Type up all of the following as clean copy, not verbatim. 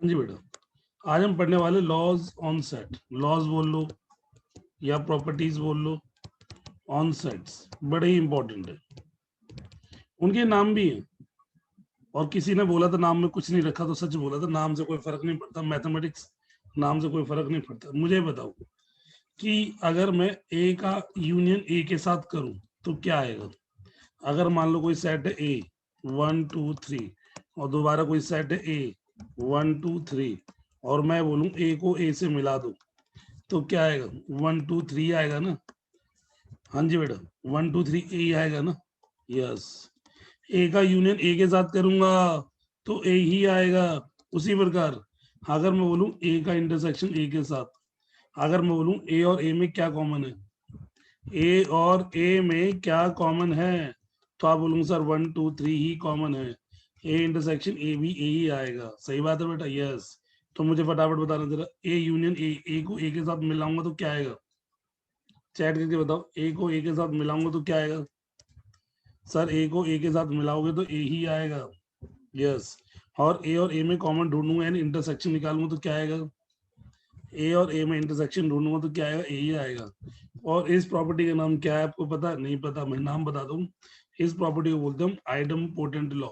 जी बेटा, आज हम पढ़ने वाले लॉज ऑन सेट। लॉज बोल लो या प्रॉपर्टीज बोल लो ऑन सेट्स, बड़े ही इंपॉर्टेंट है। उनके नाम भी हैं, और किसी ने बोला था नाम में कुछ नहीं रखा तो सच बोला था। नाम से कोई फर्क नहीं पड़ता, मैथमेटिक्स नाम से कोई फर्क नहीं पड़ता। मुझे बताओ कि अगर मैं ए का यूनियन ए के साथ करूं तो क्या आएगा। अगर मान लो कोई सेट है ए 1 2 3 और दोबारा कोई सेट है ए 1 2 3 और मैं बोलूं ए को ए से मिला दो तो क्या आएगा, 1 2 3 आएगा ना। हाँ जी बेटा, 1 2 3 ए आएगा ना। यस, ए का यूनियन ए के साथ करूंगा तो ए ही आएगा। उसी प्रकार अगर मैं बोलूं ए का इंटरसेक्शन ए के साथ, अगर मैं बोलूं ए और ए में क्या कॉमन है, ए और ए में क्या कॉमन है, तो आप बोलूंगे सर 1 2 3 ही कॉमन है। ए इंटरसेक्शन ए भी ए ही आएगा। सही बात है बेटा, यस। तो मुझे फटाफट बताना जरा, ए यूनियन ए, ए को ए के साथ मिलाऊंगा तो क्या आएगा। चैट करके बताओ, ए को ए के साथ मिलाऊंगा तो क्या आएगा। सर ए को ए के साथ मिलाओगे तो ए ही आएगा। यस, और ए में कॉमन ढूंढूंगा यानी इंटरसेक्शन निकालूंगा तो क्या आएगा। ए और ए में इंटरसेक्शन ढूंढूंगा तो क्या आएगा, ए ही आएगा। और इस प्रॉपर्टी का नाम क्या है आपको पता नहीं? पता, मैं नाम बता दूं। इस प्रॉपर्टी को बोलते हैं idempotent law.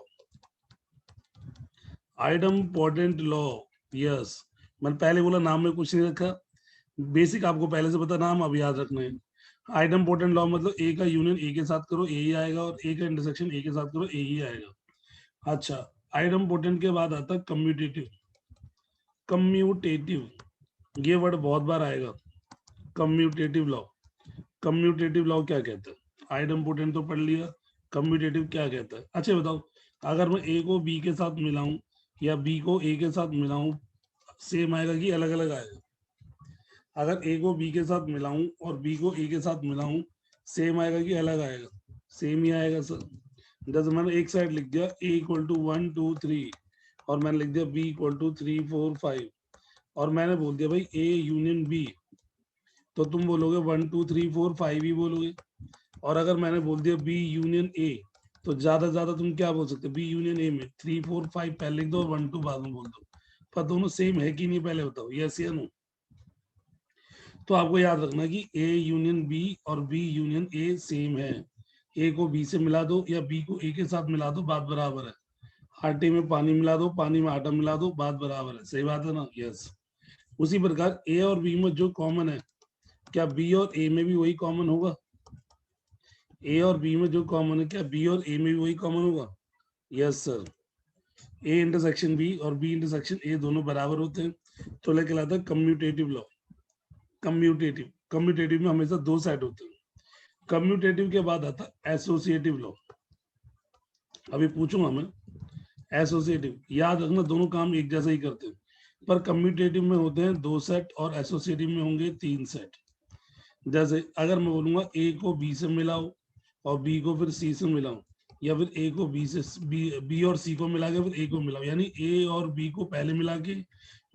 Idempotent law, yes. मैंने पहले बोला नाम में कुछ नहीं रखा, बेसिक आपको पहले से पता, नाम अब याद रखना है। आइडम्पोटेंट लॉ मतलब ए का यूनियन ए के साथ करो ए ही आएगा, और ए का इंटरसेक्शन ए के साथ करो ए ही आएगा। अच्छा, आइडम्पोटेंट के बाद आता है कम्यूटेटिव। कम्यूटेटिव, ये वर्ड बहुत बार आएगा, कम्यूटेटिव लॉ। कम्यूटेटिव लॉ क्या कहता है? आइडम्पोटेंट तो पढ़ लिया, कम्यूटेटिव क्या कहता है? अच्छा बताओ, अगर मैं ए को बी के साथ मिलाऊं या बी को ए के साथ मिलाऊं, सेम आएगा कि अलग अलग आएगा? अगर ए को बी के साथ मिलाऊं और बी को ए के साथ मिलाऊं, सेम आएगा कि अलग आएगा? सेम ही आएगा सर। जैसे मैंने एक साइड लिख दिया ए इक्वल टू 1 2 3 और मैंने लिख दिया बी इक्वल टू 3 4 5 और मैंने बोल दिया भाई ए यूनियन बी, तो तुम बोलोगे 1 2 3 4 5 ही बोलोगे। और अगर मैंने बोल दिया बी यूनियन ए, तो ज्यादा से ज्यादा तुम क्या बोल सकते हो? बी यूनियन ए में 3 4 5 पहले लिख दो और 1 2 बाद में बोल दो। पर दोनों सेम है कि नहीं पहले बताओ, यस या नो। तो आपको याद रखना कि ए यूनियन बी और बी यूनियन ए सेम है। ए को बी से मिला दो या बी को ए के साथ मिला दो, बात बराबर है। आटे में पानी मिला दो, पानी में आटा मिला दो, बात बराबर है। सही बात है ना, यस। उसी प्रकार ए और बी में जो कॉमन है, क्या बी और ए में भी वही कॉमन होगा? ए और बी में जो कॉमन है, क्या बी और ए में भी वही कॉमन होगा? Yes sir. A intersection B और बी इंटरसेक्शन ए दोनों बराबर होते हैं, तो लेके लाता है कम्यूटेटिव लॉ। कम्यूटेटिव, कम्यूटेटिव में हमेशा दो सेट होते हैं। कम्यूटेटिव के बाद आता है एसोसिएटिव लॉ। अभी पूछूंगा मैं, एसोसिएटिव याद रखना, दोनों काम एक जैसा ही करते हैं, पर कम्यूटेटिव में होते हैं दो सेट और एसोसिएटिव में होंगे 3 सेट। जैसे अगर मैं बोलूंगा ए को बी से मिलाओ और बी को फिर सी से मिलाओ, या फिर ए को बी से बी और सी को मिला के फिर ए को मिलाओ, यानी ए और बी को पहले मिला के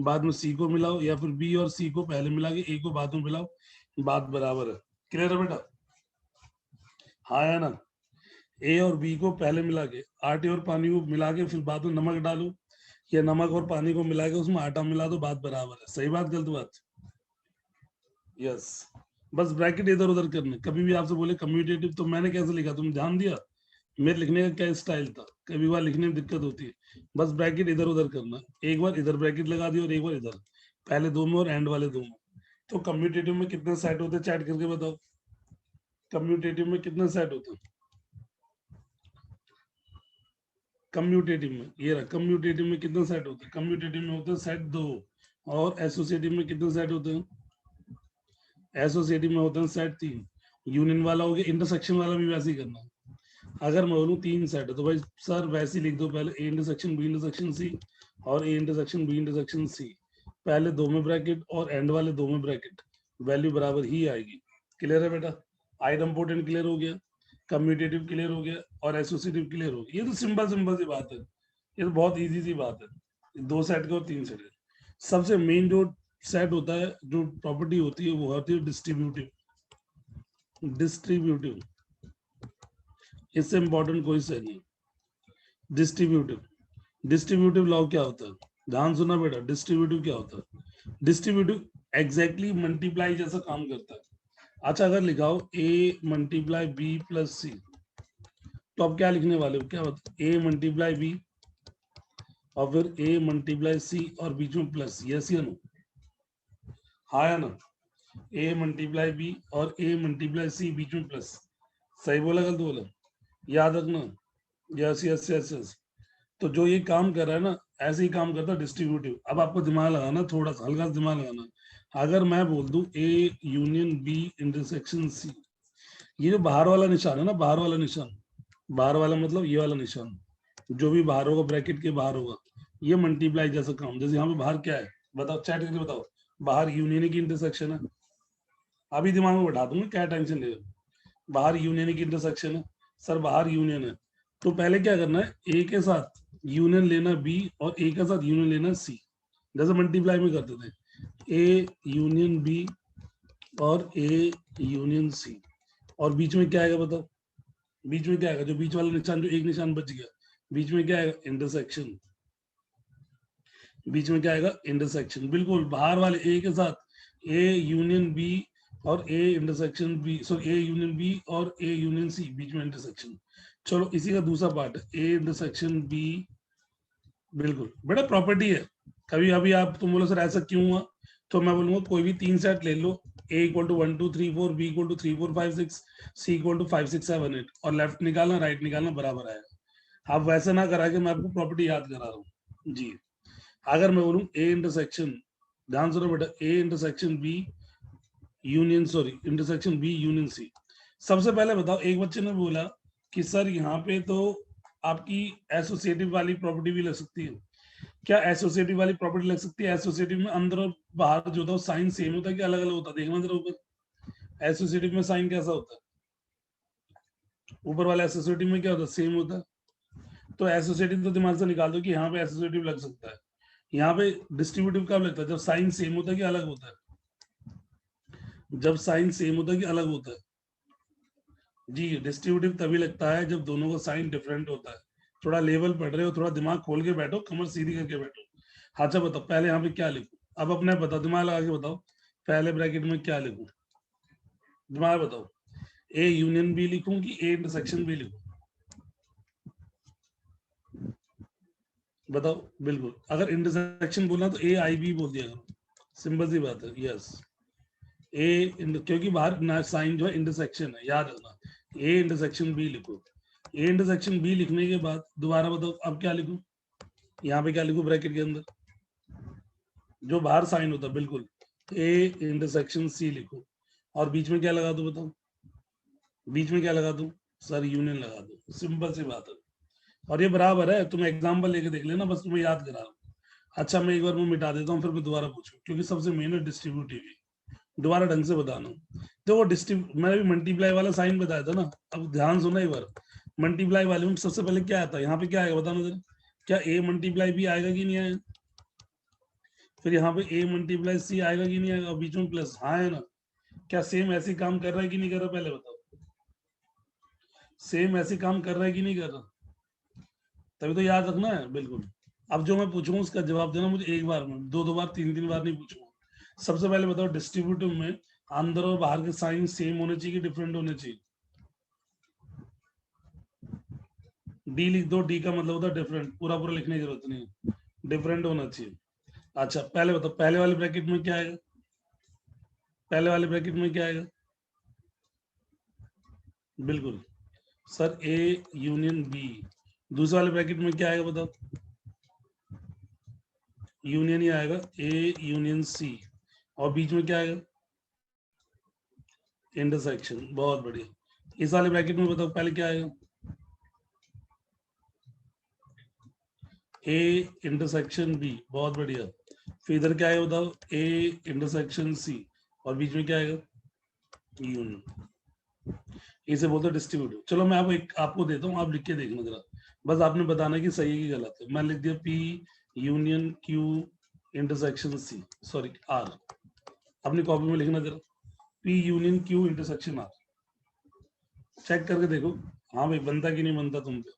बाद में सी को मिलाओ, या फिर बी और सी को पहले मिला के ए को बाद में मिलाओ, बात बराबर है। क्लियर है बेटा? हाँ या ना? ए और बी को पहले मिला के, आटे और पानी को मिला के फिर बाद में नमक डालो, या नमक और पानी को मिला के उसमें आटा मिला दो, बात बराबर है। सही बात गलत बात? यस। बस ब्रैकेट इधर उधर करने। कभी भी आपसे बोले कम्यूटेटिव तो मैंने कैसे लिखा, तुम ध्यान दिया मेरे लिखने का क्या स्टाइल था? कभी बार लिखने में दिक्कत होती है, बस ब्रैकेट इधर उधर करना। एक बार इधर ब्रैकेट लगा दी और एक बार इधर, पहले दो में और एंड वाले दो में। तो कम्यूटेटिव में कितने सेट होते हैं, चैट करके बताओ। कम्यूटेटिव में कितने सेट होते हैं? कम्यूटेटिव में ये रहा, कम्यूटेटिव में कितने सेट होते हैं? कम्यूटेटिव में होते हैं सेट दो। और एसोसिएटिव में कितने सेट होते हैं? एसोसिएटिव में होते हैं सेट 3। यूनियन वाला हो गया, इंटरसेक्शन वाला भी वैसे ही करना है। अगर मैं बोलूँ 3 सेट है तो भाई सर वैसे ही लिख दो, पहले A intersection B intersection C और A intersection B intersection C, पहले दो में ब्रैकेट और एंड वाले दो में ब्रैकेट, वैल्यू बराबर ही आएगी। क्लियर है बेटा? आइडम्पोटेंट क्लियर हो गया, कम्यूटेटिव क्लियर हो गया और एसोसिएटिव क्लियर हो गया। ये तो सिंपल सिंपल सी बात है, ये तो बहुत इजी सी बात है। 2 सेट के और 3 सेट के। सबसे मेन जो सेट होता है, जो प्रॉपर्टी होती है, वो होती है डिस्ट्रीब्यूटिव। डिस्ट्रीब्यूटिव, इससे इंपॉर्टेंट कोई से नहीं। डिस्ट्रीब्यूटिव, डिस्ट्रीब्यूटिव लॉ क्या होता है? ध्यान सुना बेटा, डिस्ट्रीब्यूटिव क्या होता है? डिस्ट्रीब्यूटिव एग्जैक्टली मल्टीप्लाई जैसा काम करता है। अच्छा अगर लिखाओ a मल्टीप्लाई b प्लस सी, तो आप क्या लिखने वाले हो, क्या बता, a मल्टीप्लाई b और फिर a मल्टीप्लाई सी और बीच में प्लस, यस या नो? हाँ या ना? a मल्टीप्लाई b और a मल्टीप्लाई सी बीच में प्लस, सही बोला गलत बोला? याद रखना, यस यस यस यस। तो जो ये काम कर रहा है ना, ऐसे ही काम करता है डिस्ट्रीब्यूटिव। अब आपको दिमाग लगाना, थोड़ा सा हल्का सा दिमाग लगाना। अगर मैं बोल दूं A union B intersection C, ये जो बाहर वाला निशान है ना, बाहर वाला निशान, बाहर वाला मतलब ये वाला निशान, जो भी बाहर होगा ब्रैकेट के बाहर होगा, ये मल्टीप्लाई जैसा काम। जैसे यहाँ पे बाहर क्या है बताओ, चैट करके बताओ, बाहर यूनियन की इंटरसेक्शन है, अभी दिमाग में बैठा दूंगा, क्या टेंशन ले रहे हो? बाहर यूनियन की इंटरसेक्शन है, सर बाहर यूनियन है, तो पहले क्या करना है, ए के साथ यूनियन लेना बी और ए के साथ यूनियन लेना सी, जैसे मल्टीप्लाई में करते थे, ए यूनियन बी और ए यूनियन सी, और बीच में क्या आएगा बताओ, बीच में क्या आएगा, जो बीच वाला निशान, जो एक निशान बच गया, बीच में क्या आएगा, इंटरसेक्शन, बीच में क्या आएगा, इंटरसेक्शन, बिल्कुल बाहर वाले ए के साथ ए यूनियन बी और A intersection B, sorry A union B और ए यूनियन सी, बीच में इंटरसेक्शन। चलो इसी का दूसरा पार्ट है, ए इंटरसेक्शन बी, बिल्कुल बेटा प्रॉपर्टी है। कभी अभी आप तुम बोलो सर ऐसा क्यों हुआ, तो मैं बोलूंगा कोई भी तीन सेट ले लो, A equal to 1 2 3 4, B equal to 3 4 5 6, C equal to 5 6 7 8, और लेफ्ट निकालना राइट निकालना बराबर आएगा। आप वैसे ना करा के मैं आपको प्रॉपर्टी याद करा रहा हूँ जी। अगर मैं बोलूँ ए इंटरसेक्शन, ध्यान सुनो बेटा, A intersection B union, sorry intersection B union C, सबसे पहले बताओ, एक बच्चे ने बोला कि सर यहाँ पे तो आपकी एसोसिएटिव वाली प्रॉपर्टी भी लग सकती है। क्या एसोसिएटिव वाली प्रॉपर्टी लग सकती है? एसोसिएटिव में अंदर और बाहर जो होता है साइन सेम होता है कि अलग अलग होता है? देखना जरा ऊपर, एसोसिएटिव में साइन कैसा होता है? ऊपर वाला एसोसिएटिव में क्या होता है, सेम होता है। तो एसोसिएटिव तो दिमाग से निकाल दो कि यहाँ पे एसोसिएटिव लग सकता है। यहाँ पे डिस्ट्रीब्यूटिव कब लगता है, जब साइन सेम होता है कि अलग होता है? जब साइन सेम होता है कि अलग होता है? जी डिस्ट्रीब्यूटिव तभी लगता है जब दोनों का साइन डिफरेंट होता है। थोड़ा लेवल पढ़ रहे हो, थोड़ा दिमाग खोल के बैठो, कमर सीधी करके बैठो। अच्छा बताओ पहले यहाँ पे क्या लिखूं, अब अपने बताओ, दिमाग लगा के बताओ, पहले ब्रैकेट में क्या लिखूं, दिमाग बताओ, ए यूनियन बी लिखूं कि ए इंटरसेक्शन बी लिखूं, बताओ। बिल्कुल अगर इंटरसेक्शन बोलना तो ए आई बी बोल दिया करो, सिंपल सी बात है, यस। क्योंकि बाहर ना साइन जो है इंटरसेक्शन है, याद रखना, ए इंटरसेक्शन बी लिखो। ए इंटरसेक्शन बी लिखने के बाद दोबारा बताओ अब क्या लिखूं, यहाँ पे क्या लिखूं ब्रैकेट के अंदर, जो बाहर साइन होता है, बिल्कुल ए इंटरसेक्शन सी लिखो, और बीच में क्या लगा दूं बताओ, बीच में क्या लगा दूं, सर यूनियन लगा दो, सिंपल सी बात है। और ये बराबर है, तुम एग्जाम्पल लेके देख लेना, बस तुम्हें याद करा रहा हूँ। अच्छा मैं एक बार वो मिटा देता हूँ, फिर मैं दोबारा पूछूं, क्योंकि सबसे मेन है डिस्ट्रीब्यूटिव, दोबारा ढंग से बताना। देखो मैंने भी मल्टीप्लाई वाला साइन बताया था ना, अब ध्यान सुना एक बार, मल्टीप्लाई वाले में सबसे पहले क्या आता है, यहाँ पे क्या आएगा बताना जरा, क्या ए मल्टीप्लाई बी आएगा कि नहीं आएगा? फिर यहाँ पे ए मल्टीप्लाई सी आएगा कि नहीं आएगा, और बीच में प्लस, हाँ है ना? क्या सेम ऐसे काम कर रहा है कि नहीं कर रहा, पहले बताओ, सेम ऐसे काम कर रहा है कि नहीं कर रहा? तभी तो याद रखना है, बिल्कुल। अब जो मैं पूछूंगा उसका जवाब देना मुझे एक बार में, दो दो बार तीन तीन बार नहीं पूछूंगा। सबसे पहले बताओ डिस्ट्रीब्यूटिव में अंदर और बाहर के साइन सेम होने चाहिए कि डिफरेंट होने चाहिए? डी लिख दो, डी का मतलब होता है डिफरेंट, पूरा पूरा लिखने की जरूरत नहीं, डिफरेंट होना चाहिए। अच्छा पहले बताओ, पहले वाले ब्रैकेट में क्या आएगा, पहले वाले ब्रैकेट में क्या आएगा? बिल्कुल सर ए यूनियन बी, दूसरे वाले ब्रैकेट में क्या आएगा बताओ, यूनियन ही आएगा, ए यूनियन सी, और बीच में क्या आएगा, इंटरसेक्शन, बहुत बढ़िया। इस वाले ब्रैकेट में बताओ पहले क्या आएगा, ए इंटरसेक्शन बी, बहुत बढ़िया। फिर इधर क्या आएगा बताओ, ए इंटरसेक्शन सी, और बीच में क्या आएगा, यूनियन। इसे बोलते हैं डिस्ट्रीब्यूटिव। चलो मैं आपको देता हूँ, आप लिख के देखना जरा, बस आपने बताना कि सही है कि गलत है। मैं लिख दिया P union Q intersection C, sorry R, अपनी कॉपी में लिखना जरा, P union Q intersection R, check करके देखो हाँ भाई बनता कि नहीं बनता तुम पे।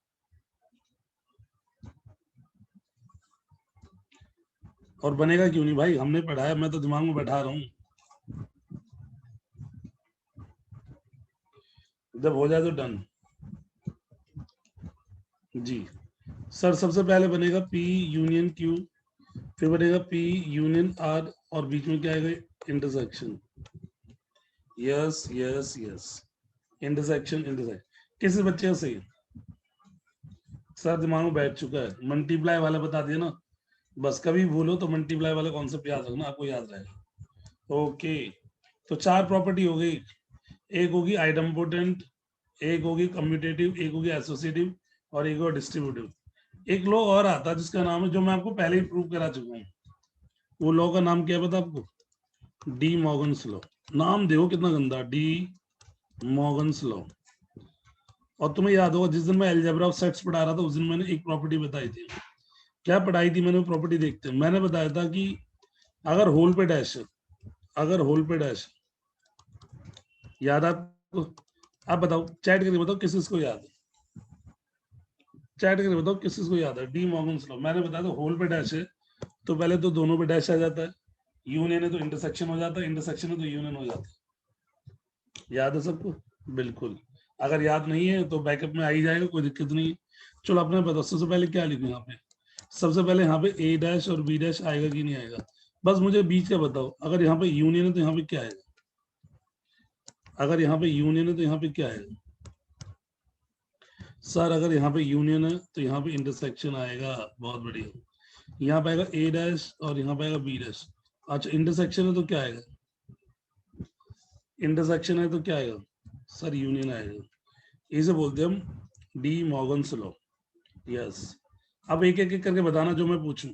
और बनेगा क्यों नहीं भाई, हमने पढ़ाया, मैं तो दिमाग में बैठा रहा हूँ, जब हो जाए तो डन जी। सर सबसे पहले बनेगा P यूनियन Q, फिर बनेगा P यूनियन R, और बीच में क्या आएगा, intersection. Yes yes yes, intersection intersection. किस बच्चे का सही? सर दिमाग में बैठ चुका है, मल्टीप्लाई वाला बता दिया ना, बस कभी भूलो तो मल्टीप्लाई वाला कॉन्सेप्ट याद रखना, आपको याद रहेगा। ओके, तो 4 प्रॉपर्टी हो गई, एक होगी आइडम्पोटेंट, एक होगी कम्यूटेटिव, एक होगी एसोसिएटिव, और एक होगा डिस्ट्रीब्यूटिव। एक लॉ और आता है जिसका नाम है, जो मैं आपको पहले ही प्रूव करा चुका हूँ, वो लॉ का नाम क्या पता आपको? D Morgan's law. नाम देखो कितना गंदा, डी मॉर्गन्स लॉ। और तुम्हें याद होगा जिस दिन मैं अलजेब्रा ऑफ सेट्स पढ़ा रहा था, उस दिन मैंने एक प्रॉपर्टी बताई थी। क्या पढ़ाई थी मैंने? प्रॉपर्टी देखते हैं, मैंने बताया था कि अगर होल पे डैश है, अगर होल पे डैश, याद आपको? आप बताओ, चैट करके बताओ किस किस को याद है, चैट करके बताओ किस किस को याद है। डी मॉर्गन्स लॉ मैंने बताया था, होल पे डैश है तो पहले तो दोनों पे डैश आ जाता है, यूनियन है तो इंटरसेक्शन हो जाता है, इंटरसेक्शन है तो यूनियन हो जाता है। याद है सबको? बिल्कुल। अगर याद नहीं है तो बैकअप में आ ही जाएगा, कोई दिक्कत नहीं है। चलो अपने बताओ, सबसे पहले क्या लिखूं यहाँ पे? सबसे पहले यहाँ पे ए डैश और बी डैश आएगा कि नहीं आएगा? बस मुझे बीच का बताओ, अगर यहाँ पे यूनियन है तो यहाँ पे क्या आएगा? अगर यहाँ पे यूनियन है तो यहाँ पे क्या आएगा? सर अगर यहाँ पे यूनियन है तो यहाँ पे इंटरसेक्शन आएगा, बहुत बढ़िया। यहाँ पे आएगा ए डैश और यहाँ पे आएगा बी डैश। अच्छा इंटरसेक्शन है तो क्या आएगा? इंटरसेक्शन है तो क्या आएगा? सर यूनियन आएगा। इसे बोलते हैं हम डी मॉर्गन्स लॉ। यस, अब एक एक करके बताना जो मैं पूछूं,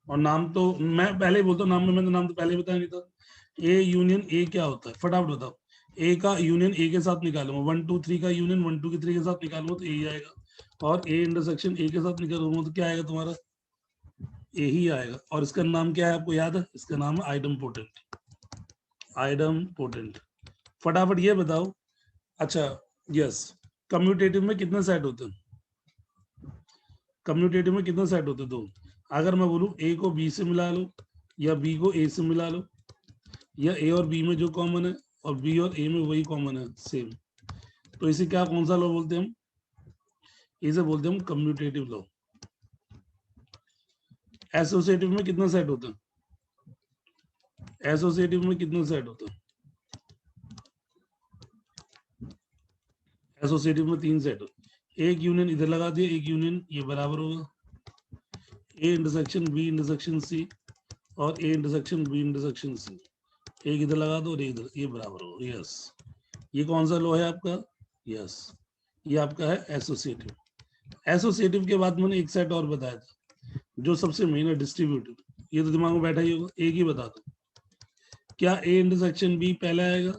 और नाम तो मैं पहले ही बोलता हूँ, नाम में मैंने नाम तो पहले ही बताया नहीं था। ए यूनियन ए क्या होता है, फटाफट बताओ। ए का यूनियन ए के साथ निकालूंगा, 1 2 3 का यूनियन 1 2 की 3 के साथ निकालूंगा तो ए आएगा, और ए इंटरसेक्शन ए के साथ निकालूंगा तो क्या आएगा तुम्हारा? ए ही आएगा। और इसका नाम क्या है आपको याद है? इसका नाम है आइडम पोटेंट। Idem potent. फटाफट ये बताओ। अच्छा यस, कम्यूटेटिव में कितने सेट होते हैं? कम्यूटेटिव में कितने सेट होते हैं? 2। अगर मैं बोलूं ए को बी से मिला लो, या बी को ए से मिला लो, या ए और बी में जो कॉमन है और बी और ए में वही कॉमन है सेम, तो इसे क्या, कौन सा लॉ बोलते हैं हम? इसे बोलते हैं हम कम्यूटेटिव लॉ। एसोसिएटिव में कितने सेट होते हैं? एसोसिएटिव में कितने सेट होते हैं? एसोसिएटिव में 3 सेट। एक यूनियन इधर लगा दिया, एक यूनियन ये बराबर होगा A intersection B intersection C, और A intersection B intersection C. एक इधर लगा दो और एक इधर, ये बराबर होगा। यस, ये कौन सा लॉ है आपका? यस, ये आपका है एसोसिएटिव। एसोसिएटिव के बाद मैंने एक सेट और बताया था जो सबसे मेन है, डिस्ट्रीब्यूटिव। ये तो दिमाग में बैठा ही होगा, एक ही बता दो। क्या ए इंटरसेक्शन बी पहले आएगा,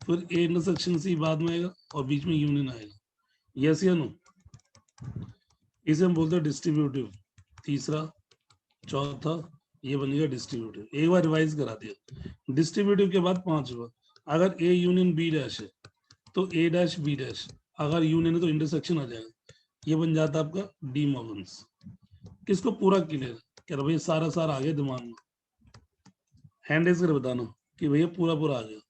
फिर ए इंटरसेक्शन सी बाद में आएगा, और बीच में यूनियन आएगा? यस या नो? इसे हम बोलते हैं डिस्ट्रीब्यूटिव। तीसरा, चौथा, ये बनेगा डिस्ट्रीब्यूटिव। एक बार रिवाइज करा दिया। डिस्ट्रीब्यूटिव के बाद 5वां, अगर ए यूनियन बी डैश है तो ए डैश बी डैश, अगर यूनियन है तो इंटरसेक्शन आ जाएगा, ये बन जाता है आपका डी मॉर्गन्स। किसको पूरा क्लियर? कह रहा भैया सारा सारा आ गया दिमाग में, हैंड रेज कर बताना कि भैया पूरा पूरा आ गया।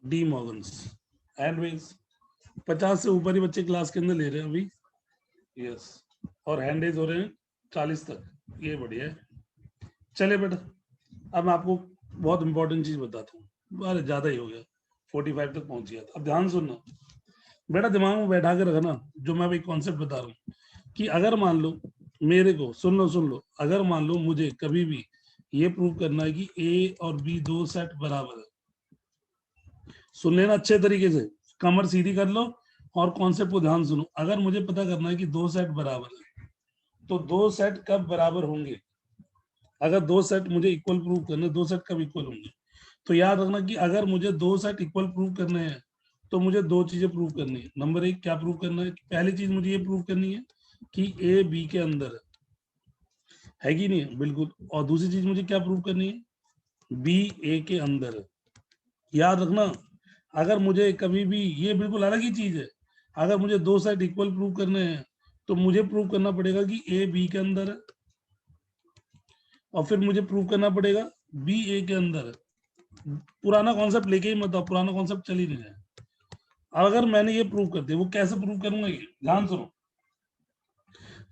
D Morgan's, hand raise. 50 से ऊपर ही बच्चे क्लास के अंदर ले रहे हैं अभी। यस, और हैंड रेज हो रहे हैं 40 तक, ये बढ़िया है। चले बेटा, अब मैं आपको बहुत इंपॉर्टेंट चीज बताता हूँ। अरे ज्यादा ही हो गया, 45 तक पहुंच गया। अब ध्यान सुनना बेटा, दिमाग में बैठा के रखना जो मैं अभी कॉन्सेप्ट बता रहा हूँ, कि अगर मान लो मेरे को, सुन लो, अगर मान लो मुझे कभी भी ये प्रूव करना है कि ए और बी 2 सेट बराबर है, सुन लेना अच्छे तरीके से, कमर सीधी कर लो और कॉन्सेप्ट को ध्यान सुनो। अगर मुझे पता करना है कि 2 सेट बराबर है, तो 2 सेट कब बराबर होंगे? अगर 2 सेट मुझे इक्वल प्रूव करने, 2 सेट कब इक्वल होंगे? तो याद रखना कि अगर मुझे 2 सेट इक्वल प्रूव करने हैं तो मुझे 2 चीजें प्रूव करनी है। नंबर 1 क्या प्रूव करना है? पहली चीज मुझे ये प्रूव करनी है कि ए बी के अंदर है कि नहीं है, बिल्कुल। और दूसरी चीज मुझे क्या प्रूव करनी है? बी ए के अंदर है। याद रखना, अगर मुझे कभी भी, ये बिल्कुल अलग ही चीज है, अगर मुझे 2 सेट इक्वल प्रूव करने हैं तो मुझे प्रूव करना पड़ेगा कि ए बी के अंदर है, और फिर मुझे प्रूव करना पड़ेगा बी ए के अंदर है। पुराना कॉन्सेप्ट लेके ही मत आओ, पुराना कॉन्सेप्ट चल ही नहीं रहा। अगर मैंने ये प्रूव कर दिया, वो कैसे प्रूव करूंगा ये ध्यान सुनो।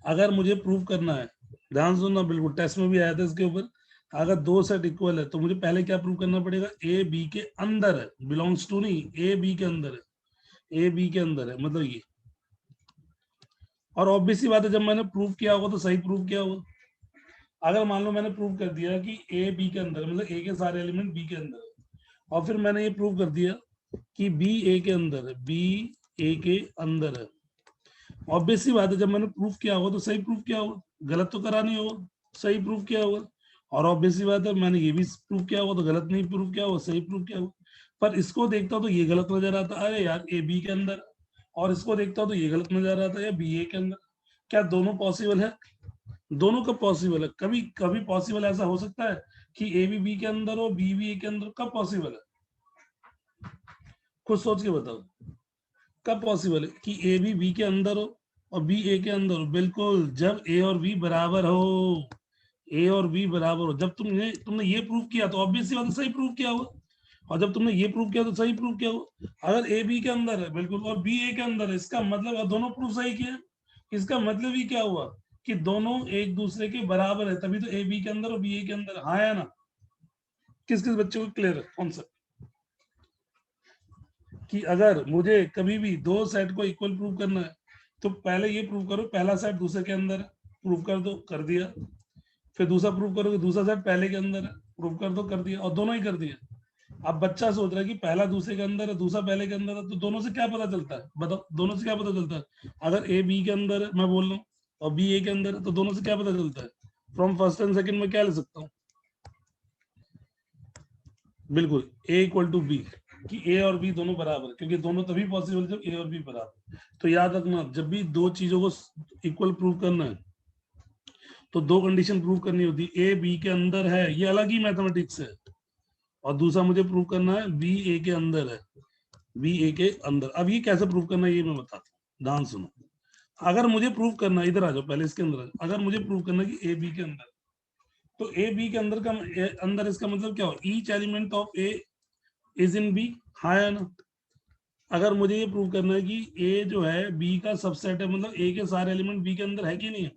अगर मुझे प्रूव करना है, ध्यान सुनना, बिल्कुल टेस्ट में भी आया था इसके ऊपर, अगर दो सेट इक्वल है तो मुझे पहले क्या प्रूव करना पड़ेगा, ए बी के अंदर है, बिलोंग्स टू नहीं, ए बी के अंदर है, ए बी के अंदर है मतलब ये। और ऑब्वियसली बात है, जब मैंने प्रूव किया होगा तो सही प्रूव किया होगा। अगर मान लो मैंने प्रूव कर दिया कि ए बी के अंदर मतलब ए के सारे एलिमेंट बी के अंदर है, और फिर मैंने ये प्रूव कर दिया कि बी ए के अंदर है, बी ए के अंदर है, ऑब्वियसली बात है जब मैंने प्रूफ किया होगा तो सही प्रूफ किया होगा, गलत तो करा नहीं होगा, सही प्रूफ किया होगा। और ऑब्वियसली बात है मैंने ये भी प्रूफ किया होगा तो गलत नहीं प्रूफ किया होगा, सही प्रूफ किया होगा। पर इसको देखता तो ये गलत नजर आता, अरे यार ए बी के अंदर, और इसको देखता तो ये गलत नजर आता है बी ए के अंदर। क्या दोनों पॉसिबल है? दोनों कब पॉसिबल है? कभी कभी पॉसिबल ऐसा हो सकता है कि ए भी बी के अंदर हो, बी भी ए के अंदर, कब पॉसिबल है? खुद सोच के बताओ कब पॉसिबल है कि ए भी बी के अंदर हो और बी ए के अंदर हो? बिल्कुल जब ए और बी बराबर हो, ए और बी बराबर हो। जब तुमने ये प्रूव किया तो ऑब्वियसली बात है सही प्रूव किया होगा, और जब तुमने ये प्रूव किया तो सही प्रूव किया होगा। अगर ए बी के अंदर है बिल्कुल और बी ए के अंदर है, इसका मतलब और दोनों प्रूफ सही किए, इसका मतलब ही क्या हुआ कि दोनों एक दूसरे के बराबर है, तभी तो ए बी के अंदर और बी ए के अंदर। हाँ या ना? किस किस बच्चे को क्लियर है कॉन्सेप्ट कि अगर मुझे कभी भी दो सेट को इक्वल प्रूव करना है तो पहले ये प्रूव करो पहला सेट दूसरे के अंदर है, प्रूव कर दो, कर दिया। फिर दूसरा प्रूव करो कि दूसरा सेट पहले के अंदर है, प्रूव कर दो, कर दिया, और दोनों ही कर दिए। अब बच्चा सोच रहा है कि पहला दूसरे के अंदर है, दूसरा पहले के अंदर है, तो दोनों से क्या पता चलता है? बताओ, दोनों से क्या पता चलता है? अगर ए बी के अंदर है मैं बोल रहा हूँ और बी ए के अंदर है, तो दोनों से क्या पता चलता है? फ्रॉम फर्स्ट एंड सेकंड में क्या ले सकता हूँ? बिल्कुल ए इक्वल टू बी, कि ए और बी दोनों बराबर, क्योंकि दोनों तभी पॉसिबल जब ए और बी बराबर। तो याद रखना, जब भी दो चीजों को इक्वल प्रूव करना है तो दो कंडीशन प्रूव करनी होती है, ए बी के अंदर है, ये अलग ही मैथमेटिक्स है, और दूसरा मुझे प्रूव करना है बी ए के अंदर है, बी ए के अंदर। अब ये कैसे प्रूव करना है ये मैं बताता हूँ, ध्यान सुनो। अगर मुझे प्रूव करना, इधर आ जाओ पहले, इसके अंदर अगर मुझे प्रूव करना कि ए बी के अंदर, तो ए बी के अंदर का अंदर इसका मतलब क्या हो? Each element of A is in B, हाँ या ना? अगर मुझे ये प्रूव करना है कि ए जो है बी का सबसेट है, मतलब ए के सारे एलिमेंट बी के अंदर है कि नहीं है?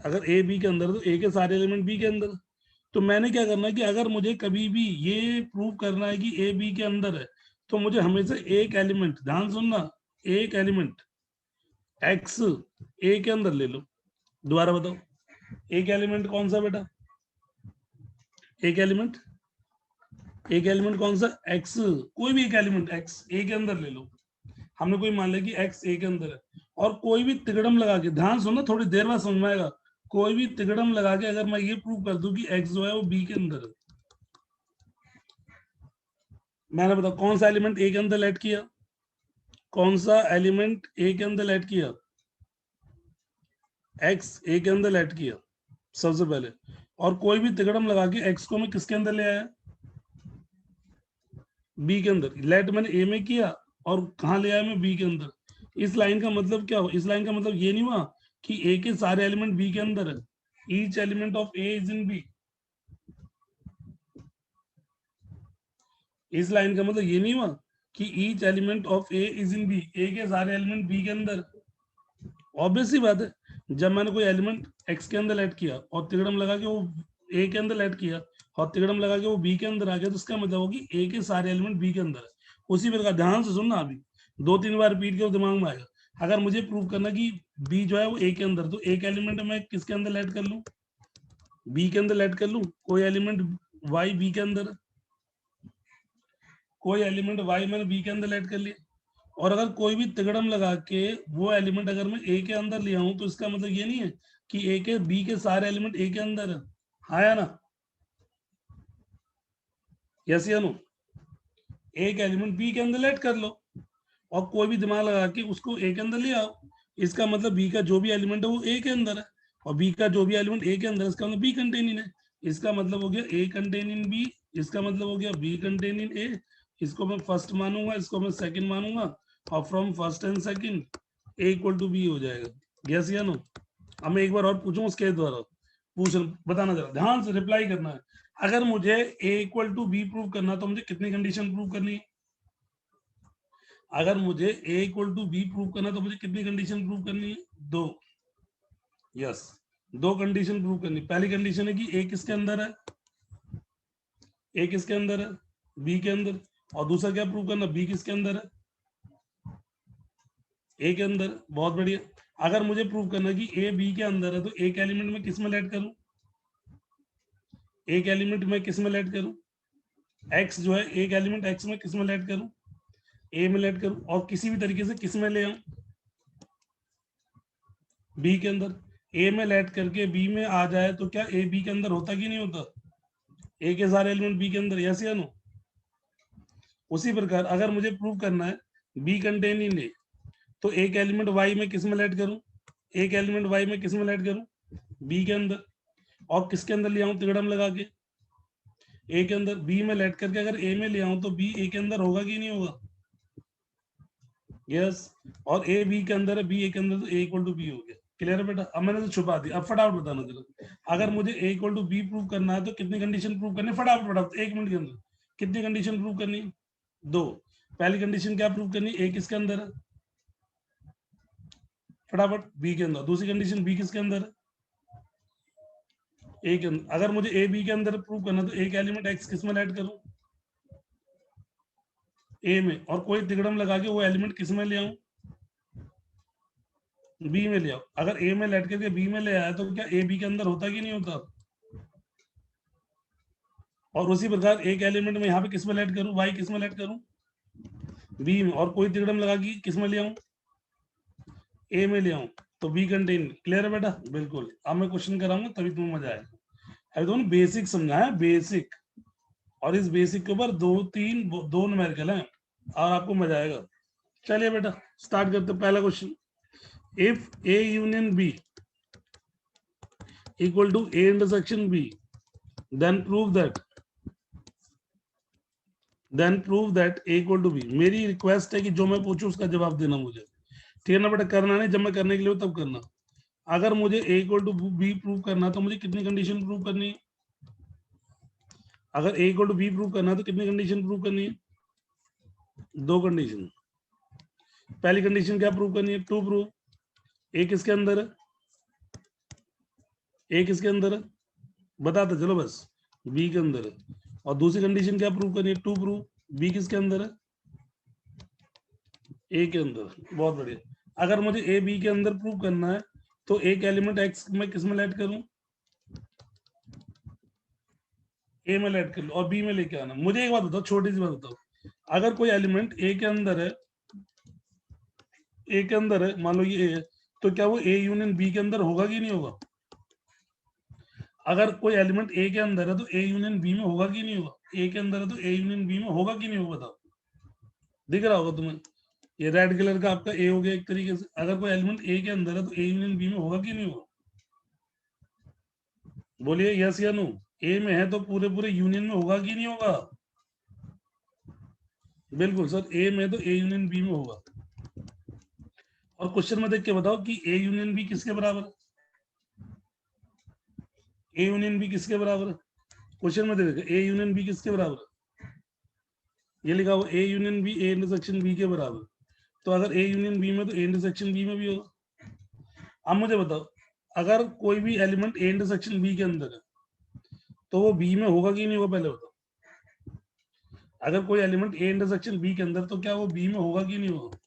अगर ए बी के अंदर तो ए के सारे एलिमेंट बी के अंदर। तो मैंने क्या करना है कि अगर मुझे कभी भी ये प्रूव करना है कि ए बी के अंदर है, तो मुझे हमेशा एक एलिमेंट, ध्यान सुनना, एक एलिमेंट एक्स ए के अंदर ले लो। दोबारा बताओ, एक एलिमेंट कौन सा बेटा? एक एलिमेंट कौन सा? एक्स, कोई भी एक एलिमेंट एक्स ए के अंदर ले लो। हमने कोई मान लिया कि एक्स ए के अंदर है, और कोई भी तिगड़म लगा के, ध्यान सुनना थोड़ी देर बाद समझ में आएगा, कोई भी तिगड़म लगा के अगर मैं ये प्रूव कर दूं कि एक्स जो है वो बी के अंदर है, मैंने बताओ कौन सा एलिमेंट ए के अंदर ऐड किया? कौन सा एलिमेंट ए के अंदर ऐड किया? एक्स ए के अंदर ऐड किया सबसे पहले, और कोई भी तिगड़म लगा के एक्स को मैं किसके अंदर ले आया? बी के अंदर। लेट मैंने ए में किया और कहा ले आया मैं? बी के अंदर। इस लाइन का मतलब क्या हो? इस लाइन का मतलब ये नहीं हुआ कि ए के सारे एलिमेंट बी के अंदर है, each element of A is in B. इस लाइन का मतलब ये नहीं हुआ कि each element of A is in B, A के सारे एलिमेंट बी के अंदर। ऑब्वियसली बात है, जब मैंने कोई एलिमेंट एक्स के अंदर ऐड किया और तिगड़म लगा के वो ए के अंदर ऐड किया और तिगड़म लगा के वो बी के अंदर आ गया, तो इसका मतलब होगी ए के सारे एलिमेंट बी के अंदर है। उसी प्रकार ध्यान से सुनना, अभी दो तीन बार रिपीट करो, दिमाग में आएगा। अगर मुझे प्रूव करना कि बी जो है वो ए के अंदर, तो एक एलिमेंट मैं किसके अंदर ऐड कर लूं? बी के अंदर ऐड कर लूं। कोई एलिमेंट वाई बी के अंदर, कोई एलिमेंट वाई मैंने बी के अंदर ऐड कर लिया, और अगर कोई भी तिगड़म लगा के वो एलिमेंट अगर मैं ए के अंदर लिया हूं, तो इसका मतलब ये नहीं है कि ए के बी के सारे एलिमेंट ए के अंदर है, हाँ या ना? यस या नो? एक एलिमेंट बी के अंदर ऐड कर लो और कोई भी दिमाग लगा के उसको ए के अंदर ले आओ, इसका मतलब बी का जो भी एलिमेंट है वो ए के अंदर है, और बी का जो भी एलिमेंट ए के अंदर है इसका मतलब बी कंटेन इन है। इसका मतलब हो गया ए कंटेन इन बी, इसका मतलब हो गया बी कंटेन इन ए। इसको मैं फर्स्ट मानूंगा, इसको मैं सेकंड मानूंगा, और from first and second A equal to B हो जाएगा। यस या नो? अब मैं एक बार और पूछूं उसके द्वारा, पूछना, बताना जरा ध्यान से रिप्लाई करना है। अगर मुझे a equal to B prove करना तो मुझे कितनी कंडीशन प्रूव करनी है? अगर मुझे a equal to B prove करना तो मुझे कितनी कंडीशन प्रूव करनी है? 2। यस, 2 कंडीशन प्रूव करनी। पहली कंडीशन है कि a किसके अंदर है? a किसके अंदर है? b के अंदर। और दूसरा क्या प्रूव करना? b किसके अंदर है? a के अंदर। बहुत बढ़िया। अगर मुझे प्रूव करना कि a b के अंदर है तो एक एलिमेंट में किस में ऐड करूं? एक एलिमेंट में किस में ऐड करूं? x जो है, एक एलिमेंट x में किस में ऐड करूं? a में ऐड करूं। और किसी भी तरीके से किस में ले आऊं? b के अंदर। a में ऐड करके b में आ जाए तो क्या a b के अंदर होता कि नहीं होता? a के सारे एलिमेंट b के अंदर, यस या नो? उसी प्रकार अगर मुझे प्रूव करना है b कंटेन इन a, तो एक एलिमेंट y में किस में ऐड करूं? एक एलिमेंट y में किस में ऐड करूं? b के अंदर। और किसके अंदर ले आऊं तिगड़म लगा के? a के अंदर। b में ऐड करके अगर a में ले आऊं तो b a के अंदर होगा कि नहीं होगा? यस। और a b के अंदर है, b a के अंदर, तो a इक्वल टू b हो गया। क्लियर है बेटा? अब मैंने तो छुपा दिया। अब फटाफट बताना जरा, अगर मुझे a equal to b prove करना है तो कितनी कंडीशन प्रूव करनी है? फटाफट फटाफट 1 मिनट के अंदर कितनी कंडीशन प्रूव करनी है? 2। पहली कंडीशन क्या प्रूव करनी है? a किसके अंदर है? फटाफट b के अंदर। दूसरी कंडीशन b किसके अंदर है? a के अंदर। अगर मुझे a b के अंदर प्रूव करना तो एक एलिमेंट x किस में ऐड करूं? a में। और कोई तिगड़म लगा के वो एलिमेंट किस में ले आऊं? b में ले आओ। अगर a में ऐड करके b में ले आया तो क्या a b के अंदर होता कि नहीं होता? और उसी प्रकार एक एलिमेंट में यहाँ पे किस में ऐड करूं? y किस में ऐड करूं? b में। और कोई तिगड़म लगा के किस में ले आऊं? a में ले आऊं। तो b कंटेन। क्लियर है बेटा? बिल्कुल। अब मैं क्वेश्चन कराऊंगा तभी तुम्हें मजा आएगा। अभी तो बेसिक समझाया, बेसिक। और इस बेसिक के ऊपर 2 न्यूमेरिकल हैं और आपको मजा आएगा। चलिए बेटा स्टार्ट करते हैं। पहला question, if a union b equal to a intersection b, then prove that a equal to b। मेरी रिक्वेस्ट है कि जो मैं पूछूं उसका जवाब देना मुझे, ठीक है ना बेटा? करना नहीं, जब मैं करने के लिए तब करना। अगर मुझे a equal to b prove करना तो मुझे कितनी कंडीशन प्रूव करनी है? अगर a equal to b prove करना तो कितनी कंडीशन प्रूव करनी है? 2 कंडीशन। पहली कंडीशन क्या प्रूव करनी है? टू प्रूव a किसके अंदर है? a किसके अंदर है? बताते चलो बस। b के अंदर है। और दूसरी कंडीशन क्या प्रूव करनी है? टू प्रूव b किसके अंदर है? a के अंदर। बहुत बढ़िया। अगर मुझे a b के अंदर प्रूव करना है तो एक एलिमेंट x में किस में ऐड करूं? a में ऐड कर लो और b में लेके आना। मुझे एक बात बताओ, छोटी सी बात बताओ, अगर कोई एलिमेंट a के अंदर है, मान लो ये a है, तो क्या वो a यूनियन b के अंदर होगा कि नहीं होगा? अगर कोई एलिमेंट a के अंदर है तो a यूनियन b में होगा कि नहीं होगा? a के अंदर है तो a यूनियन b में होगा कि नहीं होगा? बताओ। दिख रहा होगा तुम्हें? ये रेड कलर का आपका a हो गया एक तरीके से। अगर कोई एलिमेंट a के अंदर है तो a यूनियन b में होगा कि नहीं होगा? बोलिए यस या नो। a में है तो पूरे पूरे यूनियन में होगा कि नहीं होगा? बिल्कुल सर, a में तो a यूनियन b में होगा। और क्वेश्चन में देख के बताओ कि a यूनियन b किसके बराबर है? a यूनियन b किसके बराबर है? क्वेश्चन में देखो a यूनियन b किसके बराबर है? ये लिखा हुआ a union b a intersection b के बराबर। तो अगर a यूनियन b में तो a इंटरसेक्शन b में भी होगा। अब मुझे बताओ, अगर कोई भी एलिमेंट a इंटरसेक्शन b के अंदर है तो वो b में होगा कि नहीं होगा? पहले बताओ। अगर कोई एलिमेंट a इंटरसेक्शन b के अंदर तो क्या वो b में होगा कि नहीं होगा?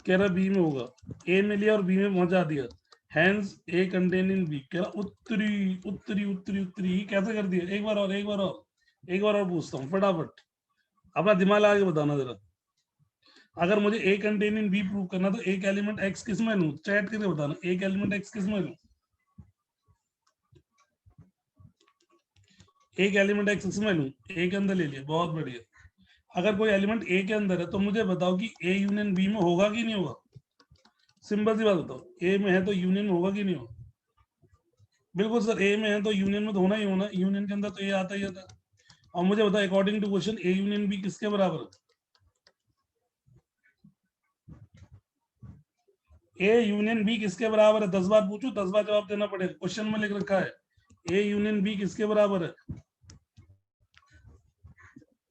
कह रहा b में होगा। a में लिया और b में पहुंचा दिया। Hence a contain in b। कह रहा उत्तरी उत्तरी उत्तरी उत्तरी। ये कैसे कर दिया? एक बार और, एक बार और, एक बार और पूछता हूँ फटाफट। अपना दिमाग लगा के बताना जरा। अगर मुझे a contain in b prove करना तो एक एलिमेंट x किस में लूं? चैट करके बताना, एक एलिमेंट x किस में लूं? एक एलिमेंट x किस में लूं? a के अंदर ले लिया। बहुत बढ़िया। अगर कोई एलिमेंट a के अंदर है तो मुझे बताओ कि a यूनियन b में होगा कि नहीं होगा? सिंपल सी बात बताओ, a में है तो यूनियन में होगा कि नहीं होगा? बिल्कुल सर, a में है तो यूनियन में तो होना ही होना। यूनियन के अंदर तो a आता ही आता है। और मुझे बताओ according to question a union b किसके बराबर है? ए यूनियन बी किसके बराबर है? 10 बार पूछूं 10 बार जवाब देना पड़ेगा, क्वेश्चन में लिख रखा है ए यूनियन बी किसके बराबर है?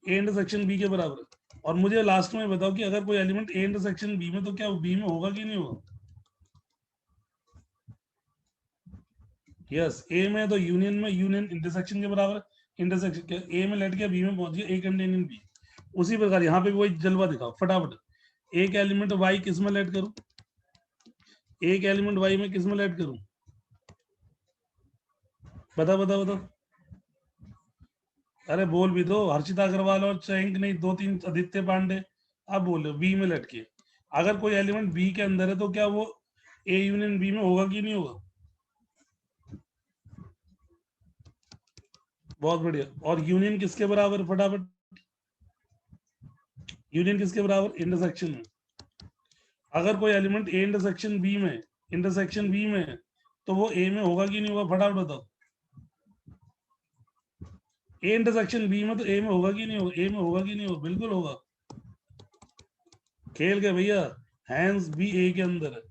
ए इंटरसेक्शन बी के बराबर है। और मुझे लास्ट में बताओ कि अगर कोई एलिमेंट ए इंटरसेक्शन बी में, तो क्या वो बी में होगा कि नहीं होगा? यस, ए में तो यूनियन में, यूनियन इंटरसेक्शन के बराबर है, इंटरसेक्शन क्या ए में लेट गया बी में पहुंच गया, ए कंटेनिंग बी। उसी प्रकार यहाँ पे भी वही जलवा दिखाओ फटाफट। एक एलिमेंट वाई किस में लेट करूं? एक एलिमेंट वाई में किस में लेट करूं? बता बता बता। अरे बोल भी दो, हर्षिता अग्रवाल और चयंक नहीं, 2-3 आदित्य पांडे। अब बोलो बी में लटके। अगर कोई एलिमेंट बी के अंदर है तो क्या वो ए यूनियन बी में होगा कि नहीं होगा? बहुत बढ़िया। और यूनियन किसके बराबर? फटाफट, यूनियन किसके बराबर? इंटरसेक्शन में। अगर कोई एलिमेंट ए इंटरसेक्शन बी में, इंटरसेक्शन बी में है, तो वो ए में होगा कि नहीं होगा? फटाफट बताओ। ए इंटरसेक्शन बी में तो ए में होगा कि नहीं होगा? ए में होगा कि नहीं होगा? बिल्कुल होगा। खेल के भैया, हैंस बी ए के अंदर है।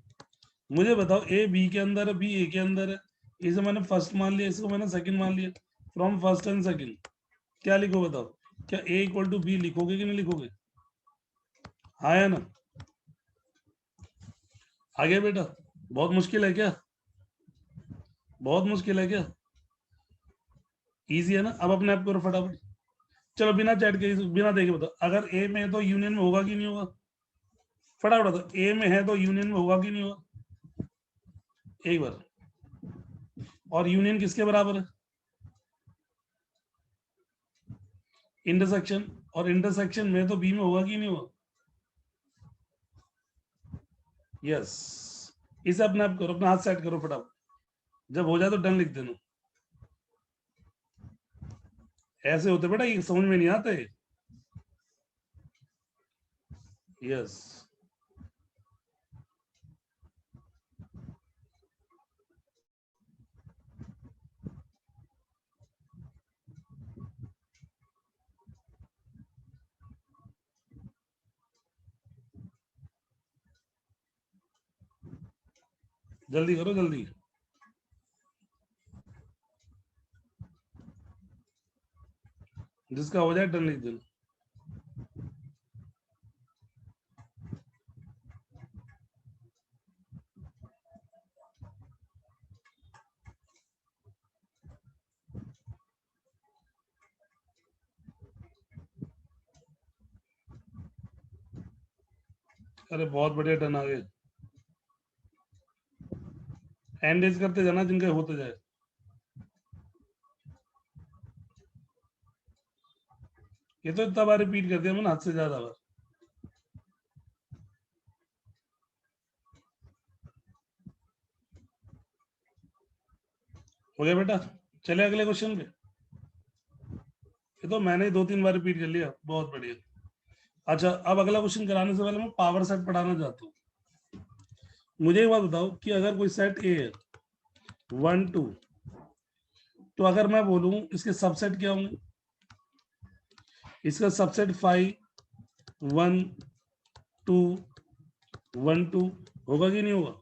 मुझे बताओ, ए बी के अंदर है, बी ए के अंदर है, इसे मैंने फर्स्ट मान लिया, इसको मैंने सेकंड मान लिया, फ्रॉम फर्स्ट एंड सेकंड क्या लिखो बताओ? क्या ए इक्वल टू बी लिखोगे कि नहीं लिखोगे? हाँ या ना? आगे बेटा, बहुत मुश्किल है क्या? बहुत मुश्किल है क्या? इजी है ना? अब अपने आप करो फटाफट। चलो बिना चैट के, बिना देखे बताओ, अगर ए में है तो यूनियन में होगा कि नहीं होगा? फटाफट बताओ, ए में है तो यूनियन में होगा कि नहीं होगा? एक बार। और यूनियन किसके बराबर है? इंटरसेक्शन। और इंटरसेक्शन में तो बी में होगा कि नहीं होगा? यस। इसे अपने आप करो, अपना हाथ सेट करो फटाफट, जब हो जाए तो डन लिख देना। ऐसे होते बेटा, ये समझ में नहीं आते। यस। जल्दी करो जल्दी। जिसका हो जाए डन लिख देना। अरे बहुत बढ़िया, डन आ गए। हैंड रेज करते जाना जिनके होते जाए। ये तो इतना बार रिपीट कर दिया मैंने, हद से ज्यादा बार। हो गया बेटा? चले अगले क्वेश्चन पे। ये तो मैंने ही 2-3 बार रिपीट कर लिया, बहुत बढ़िया। अच्छा, अब अगला क्वेश्चन कराने से पहले मैं पावर सेट पढ़ाना चाहता हूँ। मुझे एक बात बताओ कि अगर कोई सेट ए है 1 2, तो अगर मैं बोलूं इसके सबसेट क्या होंगे? इसका सबसेट 5 1 2 1 2 होगा कि नहीं होगा?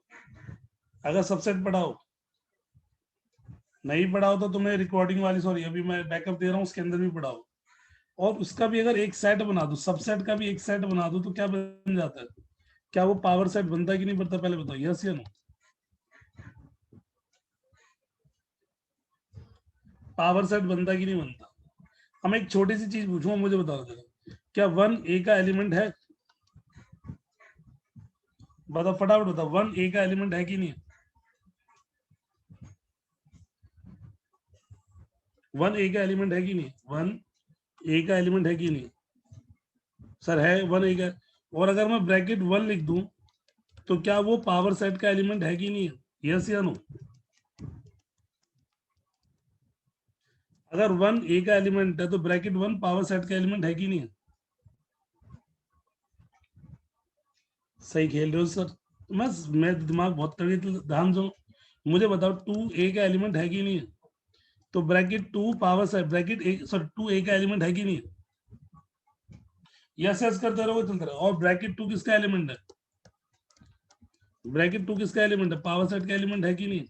अगर सबसेट पढ़ाओ, नहीं पढ़ाओ तो तुम्हें रिकॉर्डिंग वाली, सॉरी अभी मैं बैकअप दे रहा हूँ, उसके अंदर भी पढ़ाओ। और उसका भी अगर एक सेट बना दो, सबसेट का भी एक सेट बना दो, तो क्या बन जाता है? क्या वो पावर सेट बनता है कि नहीं बनता? पहले बताओ, यस या नो? पावर सेट बनता है कि नहीं बनता? हम एक छोटी सी चीज पूछूंगा, मुझे बताओ जरा, क्या 1 ए का एलिमेंट है? बताओ फटाफट बताओ, 1 ए का एलिमेंट है कि नहीं? 1 ए का एलिमेंट है कि नहीं? 1 ए का एलिमेंट है कि नहीं? सर है, 1 ए का। और अगर मैं ब्रैकेट 1 लिख दूं, तो क्या वो पावर सेट का एलिमेंट है कि नहीं? यस या नो? अगर 1 ए का एलिमेंट है तो ब्रैकेट 1 पावर सेट का एलिमेंट है कि नहीं? सही खेल रहे हो सर। मैं दिमाग बहुत तगड़ी, ध्यान दो। मुझे बताओ 2 ए का एलिमेंट है कि नहीं? तो ब्रैकेट 2 पावर सेट, ब्रैकेट ए सॉरी 2 ए का एलिमेंट है कि नहीं? यस यस करते रहो, चलते रहो। और ब्रैकेट 2 किसका एलिमेंट है? ब्रैकेट 2 किसका एलिमेंट है? पावर सेट का एलिमेंट है कि नहीं?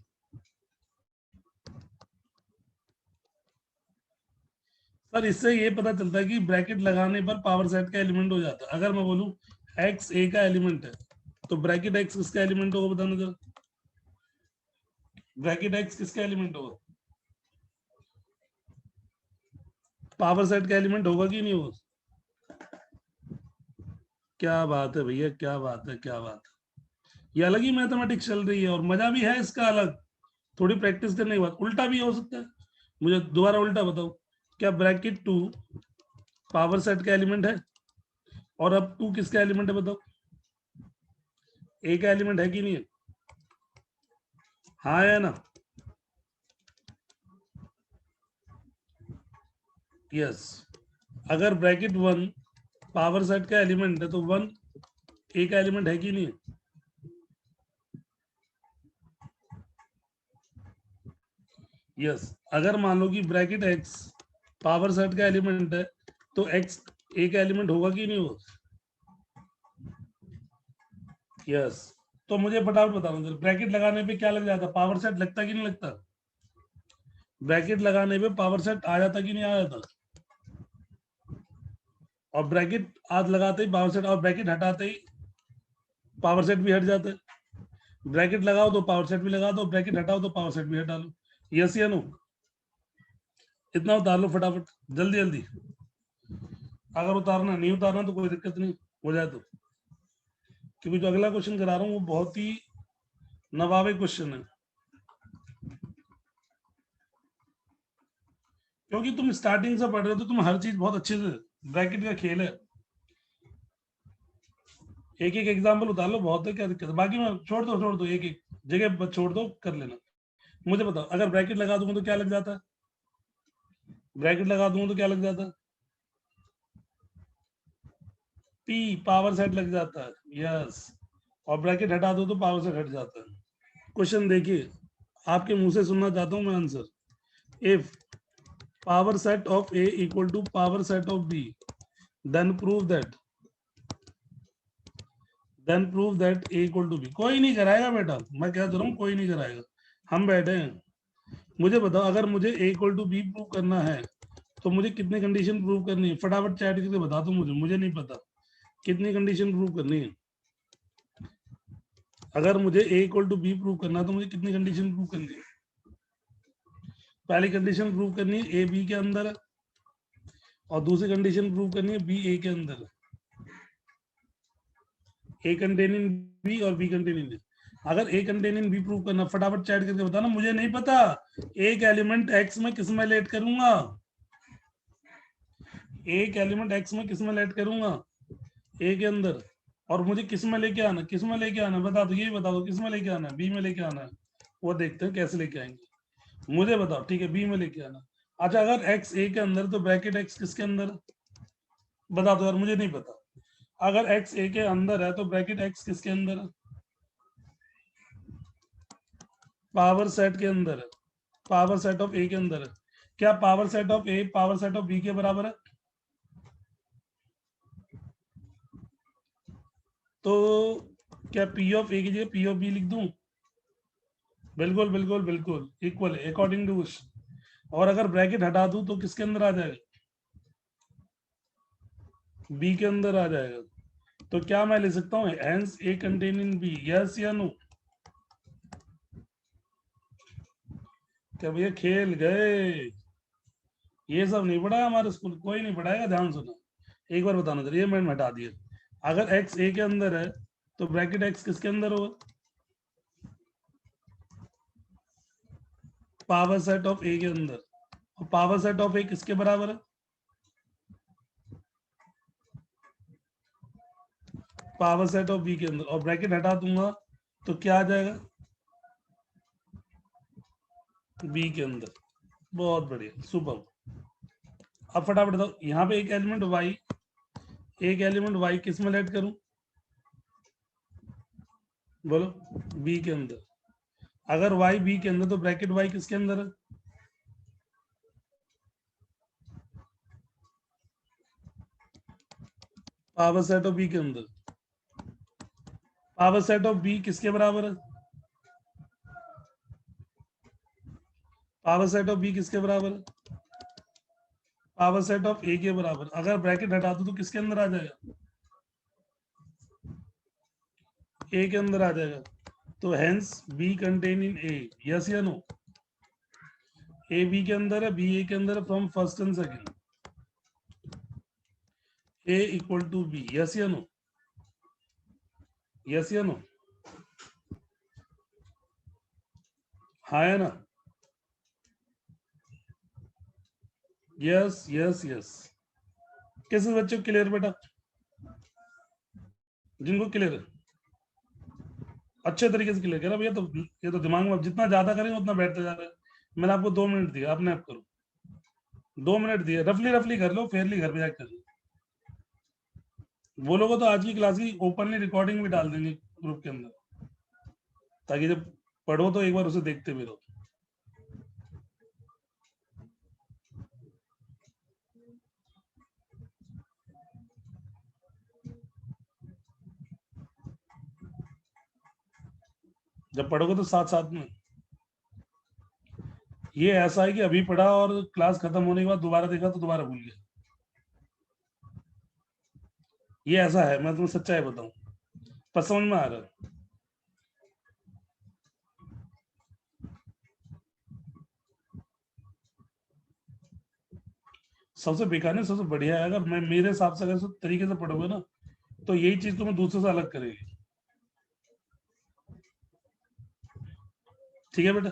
सर इससे ये पता चलता है कि ब्रैकेट लगाने पर पावर सेट का एलिमेंट हो जाता है। अगर मैं बोलूं एक्स ए का एलिमेंट है तो ब्रैकेट एक्स किसका एलिमेंट होगा बताना जरा। ब्रैकेट एक्स किसका एलिमेंट होगा? पावर सेट का एलिमेंट होगा कि नहीं होगा? क्या बात है भैया, क्या बात है, क्या बात है। ये अलग ही मैथमेटिक्स चल रही है और मजा भी है इसका अलग। थोड़ी प्रैक्टिस करने के बाद उल्टा भी हो सकता है। मुझे दोबारा उल्टा बताओ, क्या ब्रैकेट 2 पावर सेट का एलिमेंट है? और अब 2 किसका एलिमेंट है बताओ? ए का एलिमेंट है कि नहीं है? हाँ या ना? यस। अगर ब्रैकेट 1 पावर सेट का एलिमेंट है तो 1 ए का एलिमेंट है कि नहीं है? यस। अगर मान लो कि ब्रैकेट एक्स पावर सेट का एलिमेंट है तो एक्स ए का एलिमेंट होगा कि नहीं होगा? यस। तो मुझे फटाफट बताओ जरा, ब्रैकेट लगाने पे क्या लग जाता? पावर सेट लगता कि नहीं लगता? ब्रैकेट लगाने पे पावर सेट आ जाता कि नहीं आ जाता? और ब्रैकेट आज लगाते ही पावर सेट, और ब्रैकेट हटाते ही पावर सेट भी हट जाता है। ब्रैकेट लगाओ तो पावर सेट भी लगा दो, ब्रैकेट हटाओ तो पावर सेट भी हटा लो। यस या नो? इतना उतार लो फटाफट, जल्दी जल्दी। अगर उतारना नहीं उतारना तो कोई दिक्कत नहीं, हो जाए तो। क्योंकि जो अगला क्वेश्चन करा रहा हूँ वो बहुत ही नवाबे क्वेश्चन है। क्योंकि तुम स्टार्टिंग से पढ़ रहे हो तो तुम हर चीज बहुत अच्छे से, ब्रैकेट का खेल है। एक एक एग्जाम्पल उतार लो, बहुत है, क्या दिक्कत है। बाकी मैं छोड़ दो, एक एक जगह छोड़ दो, कर लेना। मुझे बताओ, अगर ब्रैकेट लगा दूंगा तो क्या लग जाता है? ब्रैकेट लगा दूंगा तो क्या लग जाता है? पी पावर सेट लग जाता है। यस। और ब्रैकेट हटा दो तो पावर सेट हट जाता है। क्वेश्चन देखिए, आपके मुंह से सुनना चाहता हूं मैं answer. If power set of A equal to power set of B, then prove that A equal to B. कोई नहीं कराएगा बेटा, मैं क्या कर रहा हूँ, कोई नहीं कराएगा। हम बैठे हैं। मुझे बताओ, अगर मुझे ए इक्वल टू बी प्रूव करना है तो मुझे कितनी कंडीशन प्रूव करनी है? फटाफट चैट करके बता दो मुझे नहीं पता कितनी कंडीशन प्रूव करनी है। अगर मुझे ए इक्वल टू बी प्रूव करना है तो मुझे कितनी कंडीशन प्रूव करनी है? पहली कंडीशन प्रूव करनी है ए बी के अंदर है, और दूसरी कंडीशन प्रूव करनी है बी ए के अंदर है। ए कंटेनिंग बी और बी कंटेनिंग बी। अगर ए कंटेनिंग बी प्रूव करना, फटाफट चैट करके बताना, मुझे नहीं पता। एक एलिमेंट एक्स में किस में लेट करूंगा? एक एलिमेंट एक्स में किस में लेट करूंगा? ए के अंदर। और मुझे किस में लेके आना, किस में लेके आना बता दो, ये बता दो किस में लेके आना है? बी में लेके आना है। वो देखते हैं कैसे लेके आएंगे। मुझे बताओ, ठीक है, बी में लेके आना। अच्छा, अगर एक्स ए के अंदर तो ब्रैकेट एक्स किसके अंदर है? बता दो यार, मुझे नहीं पता। अगर एक्स ए के अंदर है तो ब्रैकेट एक्स किसके अंदर है? पावर सेट के अंदर है। पावर सेट ऑफ ए के अंदर है। क्या power set of A power set of B के बराबर है? तो क्या पी ऑफ ए की जगह पी ऑफ बी लिख दूं? बिल्कुल बिल्कुल बिल्कुल इक्वल है अकॉर्डिंग टू उस। और अगर ब्रैकेट हटा दूं तो किसके अंदर आ जाएगा? बी के अंदर आ जाएगा। तो क्या मैं लिख सकता हूँ hence A contain in B? Yes या नो? क्या भैया खेल गए? ये सब नहीं पढ़ाया हमारे स्कूल, कोई नहीं पढ़ाएगा, ध्यान सुनो। एक बार बताना जरा, ये मैंने हटा दिया। अगर एक्स ए के अंदर है तो ब्रैकेट एक्स किसके अंदर होगा? पावर सेट ऑफ ए के अंदर। और पावर सेट ऑफ ए किसके बराबर है? पावर सेट ऑफ बी के अंदर। और ब्रैकेट हटा दूंगा तो क्या आ जाएगा? बी के अंदर। बहुत बढ़िया, सुपर। अब फटाफट बताओ, यहाँ पे एक एलिमेंट वाई, एक एलिमेंट वाई किस में ऐड करूं? बोलो। बी के अंदर। अगर वाई बी के अंदर तो ब्रैकेट वाई किसके अंदर है? पावर सेट ऑफ बी के अंदर। पावर सेट ऑफ बी किसके बराबर है? पावर सेट ऑफ बी किसके बराबर है? पावर सेट ऑफ ए के बराबर। अगर ब्रैकेट हटा दो तो किसके अंदर आ जाएगा? ए के अंदर आ जाएगा। तो hence B contain in A, yes या नो? ए बी के अंदर है, बी ए के अंदर है, from first and second. A equal to B, yes या नो? यस या नो? हाँ या ना? Yes yes yes. किस बच्चे को क्लियर बेटा? जिनको क्लियर है अच्छे तरीके से क्लियर करा भैया। तो ये तो दिमाग में जितना ज्यादा करेंगे उतना बैठते जा रहे हैं। मैंने आपको 2 मिनट दिया, अपने आप करो। 2 मिनट दिए, रफली रफली कर लो, फेयरली घर पे जाकर कर लो। बोलोगे तो आज की क्लास की ओपनली रिकॉर्डिंग भी डाल देंगे ग्रुप के अंदर, ताकि जब पढ़ो तो एक बार उसे देखते भी रहो। जब पढ़ोगे तो साथ साथ में। ये ऐसा है कि अभी पढ़ा और क्लास खत्म होने के बाद दोबारा देखा तो दोबारा भूल गया। ये ऐसा है, मैं तुम्हें सच्चाई बताऊं, पर समझ में आ रहा है। सबसे बेकार नहीं, सबसे बढ़िया है। अगर मैं मेरे हिसाब से अगर इस तरीके से पढ़ोगे ना तो यही चीज तुम्हें दूसरे से अलग करेगी। ठीक है बेटा,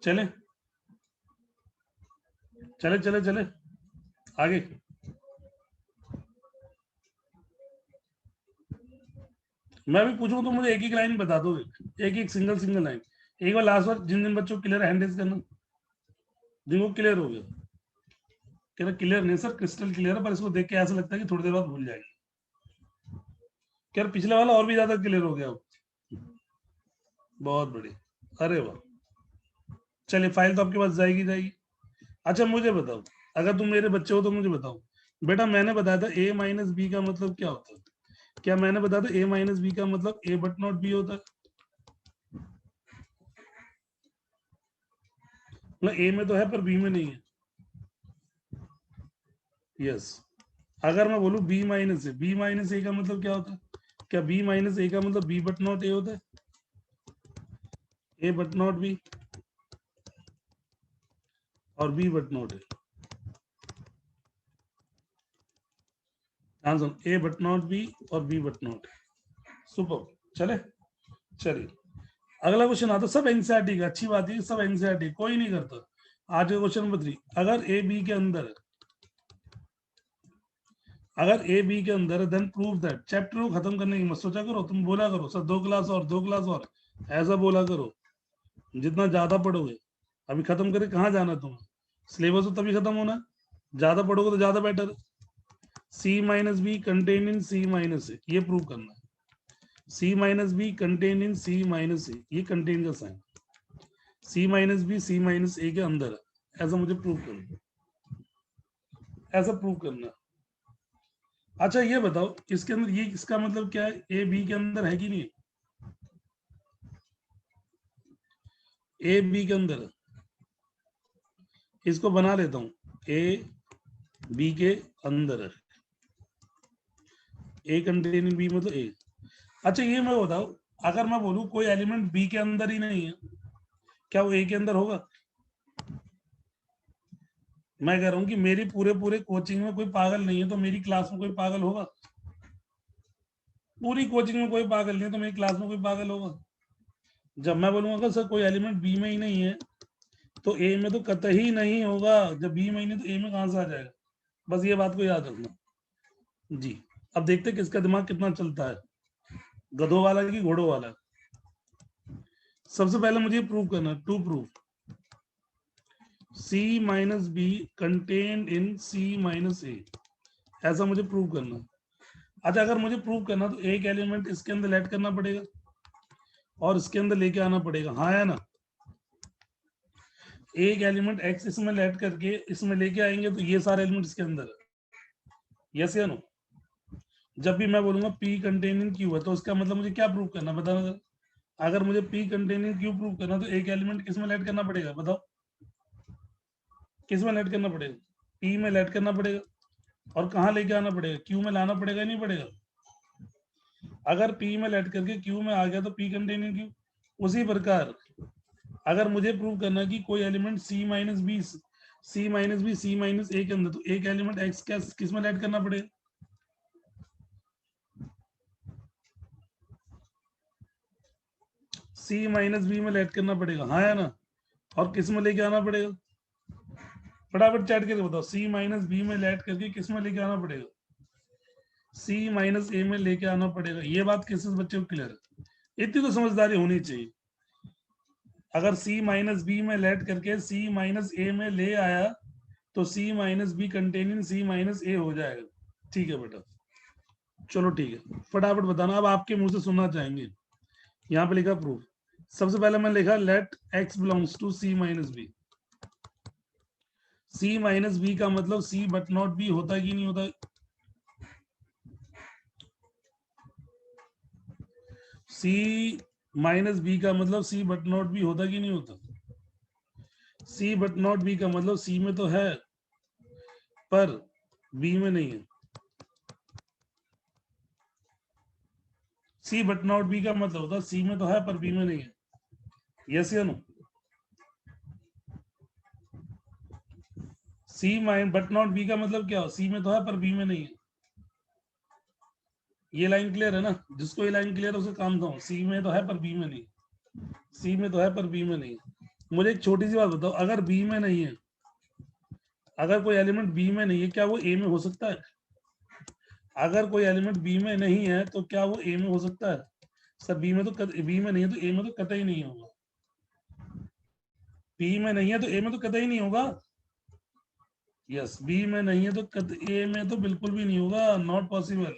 चले चले चले चले आगे। मैं भी पूछूं तो मुझे एक एक लाइन बता दो, एक एक सिंगल सिंगल लाइन। एक बार लास्ट बार जिन जिन बच्चों को क्लियर हैंड रेज करना, जिनको क्लियर हो गया। कह रहा क्लियर नहीं सर, क्रिस्टल क्लियर है, पर इसको देख के ऐसा लगता है कि थोड़ी देर बाद भूल जाएगी। कह रहा पिछले वाला और भी ज्यादा क्लियर हो गया। बहुत बढ़िया, अरे वाह। चलिए फाइल तो आपके पास जाएगी जाएगी। अच्छा मुझे बताओ, अगर तुम मेरे बच्चे हो तो मुझे बताओ बेटा, मैंने बताया था ए माइनस बी का मतलब क्या होता है? क्या मैंने बताया था ए माइनस बी का मतलब ए बट नॉट बी होता है? मतलब ए में तो है पर बी में नहीं है। यस। अगर मैं बोलूं B minus A, B minus A का मतलब क्या होता है? क्या बी माइनस ए का मतलब बी बट नॉट ए होता है? ए बट नॉट बी और B but not A. Answer A but not B और B but not A. Super. चले चलिए अगला क्वेश्चन आता, सब एनसीईआरटी का। अच्छी बात है, सब एनसीईआरटी, कोई नहीं करता। आज का क्वेश्चन नंबर 3, अगर ए बी के अंदर है, अगर ए बी के अंदर है, देन प्रूव दैट। चैप्टर को खत्म करने की मत सोचा करो, तुम बोला करो सर 2 क्लास और 2 क्लास और, ऐसा बोला करो। जितना ज्यादा पढ़ोगे, अभी खत्म करे कहाँ जाना तुम्हें? सिलेबस तो तभी खत्म होना, ज्यादा पढ़ोगे तो ज्यादा बेटर है। सी माइनस बी कंटेन इन सी माइनस ए, ये प्रूव करना है। सी माइनस बी कंटेन इन सी माइनस ए, ये कंटेन का साइन। सी माइनस बी सी माइनस ए के अंदर है, ऐसा मुझे प्रूव करना, ऐसा प्रूव करना। अच्छा ये बताओ, इसके अंदर ये इसका मतलब क्या है? ए बी के अंदर है कि नहीं? ए बी के अंदर है। इसको बना लेता हूं, ए बी के अंदर है, ए कंटेनिंग बी मतलब ए। अच्छा ये मैं बताओ, अगर मैं बोलूं कोई एलिमेंट बी के अंदर ही नहीं है, क्या वो ए के अंदर होगा? मैं कह रहा हूं कि मेरी पूरे पूरे कोचिंग में कोई पागल नहीं है, तो मेरी क्लास में कोई पागल होगा? पूरी कोचिंग में कोई पागल नहीं है तो मेरी क्लास में कोई पागल होगा? जब मैं बोलूंगा सर कोई एलिमेंट बी में ही नहीं है, तो ए में तो कतई नहीं होगा। जब बी में ही नहीं तो ए में कहां से आ जाएगा? बस ये बात को याद रखना जी। अब देखते किसका दिमाग कितना चलता है, गधों वाला कि घोड़ों वाला। सबसे पहले मुझे प्रूव करना है, to prove C minus B contained in C minus A, ऐसा मुझे प्रूव करना है। अच्छा अगर मुझे प्रूव करना तो एक एलिमेंट इसके अंदर ऐड करना पड़ेगा और इसके अंदर लेके आना पड़ेगा, हाँ या ना? एक एलिमेंट एक्स इसमें ऐड करके इसमें लेके आएंगे तो ये सारे एलिमेंट इसके अंदर है, यस या नो? जब भी मैं बोलूंगा पी कंटेनिंग क्यू है तो उसका मतलब मुझे क्या प्रूव करना, बताना जरा। अगर मुझे पी कंटेनिंग क्यू प्रूव करना तो एक एलिमेंट किस में ऐड करना पड़ेगा, बताओ। किस में ऐड करना पड़ेगा? पी में ऐड करना पड़ेगा। और कहाँ लेके आना पड़ेगा? क्यू में लाना पड़ेगा, नहीं पड़ेगा? अगर पी में ऐड करके क्यू में आ गया तो पी कंटेनिंग क्यू। उसी प्रकार अगर मुझे प्रूव करना कि कोई एलिमेंट सी माइनस ए के अंदर, तो एक एलिमेंट एक्स क्या किस में ऐड करना पड़ेगा? सी माइनस बी में ऐड करना पड़ेगा, हाँ या ना? और किस में लेके आना पड़ेगा? फटाफट चैट करके बताओ। सी माइनस बी में ऐड करके किस में लेके आना पड़ेगा? सी माइनस ए में लेके आना पड़ेगा। ये बात किस बच्चे को क्लियर है? इतनी तो समझदारी होनी चाहिए। अगर सी माइनस बी में ऐड करके सी माइनस ए में ले आया तो सी minus B containing C minus ए हो जाएगा। ठीक है बेटा, चलो ठीक है, फटाफट बताना। अब आपके मुंह से सुनना चाहेंगे। यहाँ पे लिखा प्रूफ। सबसे पहले मैंने लिखा let x belongs to C minus B. C minus B का मतलब सी बट नॉट बी होता है कि नहीं होता? सी माइनस बी का मतलब सी बट नॉट बी होता कि नहीं होता? सी बट नॉट बी का मतलब सी में तो है पर बी में नहीं है। सी बट नॉट बी का मतलब होता है सी में तो है पर बी में नहीं है। यस या no? C mine but not B का मतलब क्या हो? सी में तो है पर बी में नहीं है। ये लाइन क्लियर है ना? जिसको ये लाइन क्लियर है उसे काम दो। सी में तो है पर बी में नहीं। सी में तो है पर बी में नहीं। मुझे एक छोटी सी बात बताओ, अगर बी में नहीं है, अगर कोई एलिमेंट बी में नहीं है, क्या वो ए में हो सकता है? अगर कोई एलिमेंट बी में नहीं है तो क्या वो ए में हो सकता है? सर बी में तो बी में नहीं है तो ए में तो कतई नहीं होगा। बी में नहीं है तो ए में तो कतई नहीं होगा। यस, बी में नहीं है तो ए में तो बिल्कुल भी नहीं होगा, नॉट पॉसिबल।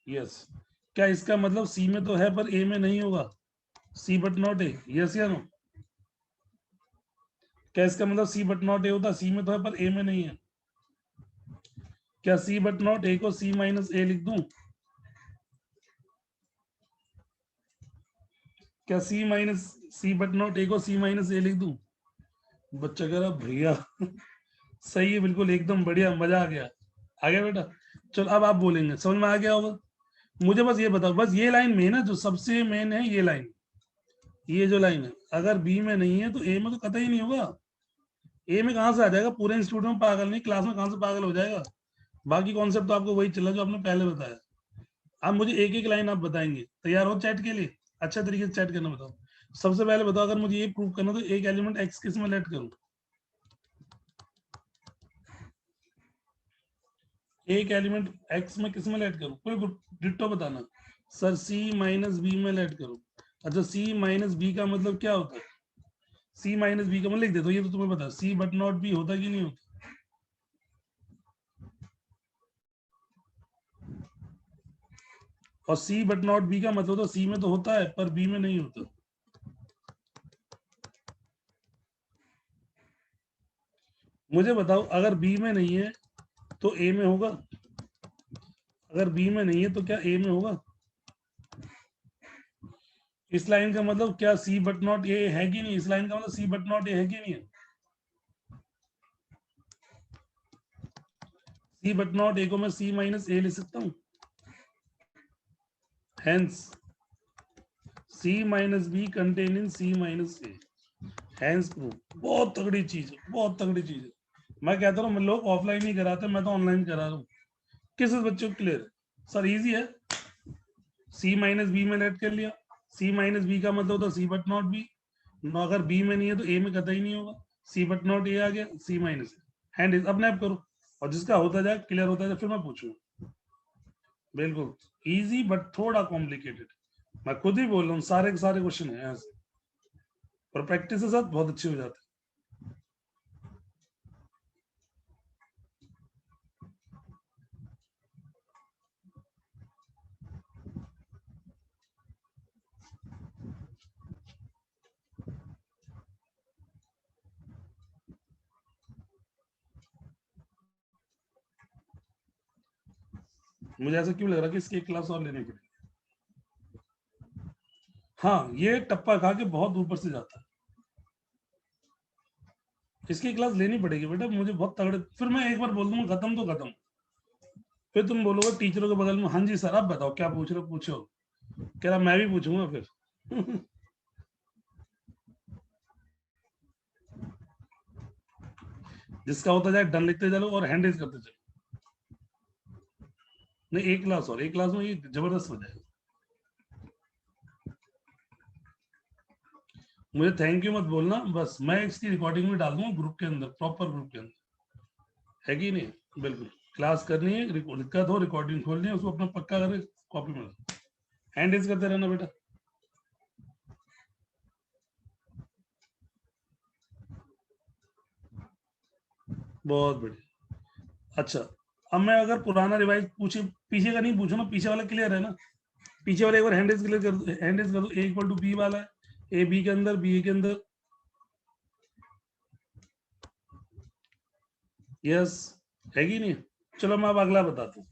यस। क्या इसका मतलब सी में तो है पर ए में नहीं होगा? सी बट नॉट ए, यस या नो? क्या इसका मतलब सी बट नॉट ए होता? सी में तो है पर ए में नहीं है। क्या सी बट नॉट ए को सी माइनस ए लिख दूं? क्या सी बट नॉट ए को सी माइनस ए लिख दूं? बच्चा कह रहा भैया सही है, बिल्कुल एकदम बढ़िया, मजा आ गया बेटा। चलो अब आप बोलेंगे, समझ में आ गया होगा। मुझे बस ये बताओ, बस ये लाइन मेन है, जो सबसे मेन है ये लाइन। ये जो लाइन है, अगर बी में नहीं है तो ए में तो कतई नहीं होगा। ए में कहां से आ जाएगा? पूरे इंस्टीट्यूट में पागल नहीं, क्लास में कहां से पागल हो जाएगा? बाकी कॉन्सेप्ट तो आपको वही चला जो आपने पहले बताया। अब मुझे एक एक लाइन आप बताएंगे। तैयार हो चैट के लिए? अच्छा तरीके से चैट करना बताओ। सबसे पहले बताओ, अगर मुझे ये प्रूव करना तो एक एलिमेंट एक्स किस में लेट करूं? एक एलिमेंट एक्स में किस में लेट करूं? कोई डिट्टो बताना। सर सी माइनस बी में लेट करूं। अच्छा, सी माइनस बी का मतलब क्या होता है? सी माइनस बी का मतलब लिख दे, तो ये तो तुम्हें पता है। सी बट नॉट बी होता कि नहीं होता? और सी बट नॉट बी का मतलब तो सी में तो होता है पर बी में नहीं होता। मुझे बताओ, अगर बी में नहीं है तो ए में होगा? अगर बी में नहीं है तो क्या ए में होगा? इस लाइन का मतलब क्या सी बट नॉट ए है कि नहीं? इस लाइन का मतलब सी बट नॉट ए है कि नहीं है? सी बट नॉट ए को मैं सी माइनस ए लिख सकता हूं। Hence C minus B containing C minus A. Hence proof. बहुत तगड़ी चीज है, बहुत तगड़ी चीज है। मैं कहता हूँ लोग ऑफलाइन नहीं कराते, मैं तो ऑनलाइन करा रहा हूँ। किस बच्चों को क्लियर है? सर इजी है। सी माइनस बी में लेट कर लिया। सी माइनस बी का मतलब होता है सी बट नॉट बी। अगर बी में नहीं है तो ए में कतई नहीं होगा। सी बट नॉट ए आ गया, सी माइनस हैंड अपने आप करो। और जिसका होता जाए, क्लियर होता जाए, फिर मैं पूछूंगा। बिल्कुल इजी बट थोड़ा कॉम्प्लिकेटेड। मैं खुद ही बोल रहा हूँ, सारे के सारे क्वेश्चन है ऐसे, और प्रैक्टिस के साथ बहुत अच्छे हो जाते हैं। मुझे ऐसा क्यों लग रहा है कि इसकी एक क्लास और लेनी पड़ेगी। हाँ, ये टप्पा खा के बहुत ऊपर से जाता है, इसकी क्लास लेनी पड़ेगी बेटा मुझे बहुत तगड़े। फिर मैं एक बार बोल दूंगा खत्म तो खत्म, फिर तुम बोलोगे टीचरों के बगल में, हाँ जी सर आप बताओ क्या पूछ रहे हो, पूछो। कह रहा मैं भी पूछूंगा फिर। जिसका होता जाए डन लिखते चलो और हैंड रेज करते चलो। नहीं, एक क्लास और, एक क्लास में ये जबरदस्त हो जाएगा। मुझे थैंक यू मत बोलना, बस मैं इसकी रिकॉर्डिंग में डाल दूंगा ग्रुप के अंदर, प्रॉपर ग्रुप के अंदर, है कि नहीं। बिल्कुल क्लास करनी है, दिक्कत हो रिकॉर्डिंग खोलनी है, उसको अपना पक्का करके कॉपी में हैंड रेज करते रहना बेटा। बहुत बढ़िया। अच्छा, अब मैं अगर पुराना रिवाइज पूछे, पीछे का नहीं पूछू ना, पीछे वाला क्लियर है ना, पीछे वाला एक बार हैंड रेज क्लियर कर दो, हैंड रेज कर दो। ए इक्वल टू बी वाला है, ए बी के अंदर, बी ए के अंदर, यस, है कि नहीं। चलो मैं अब अगला बताता हूँ,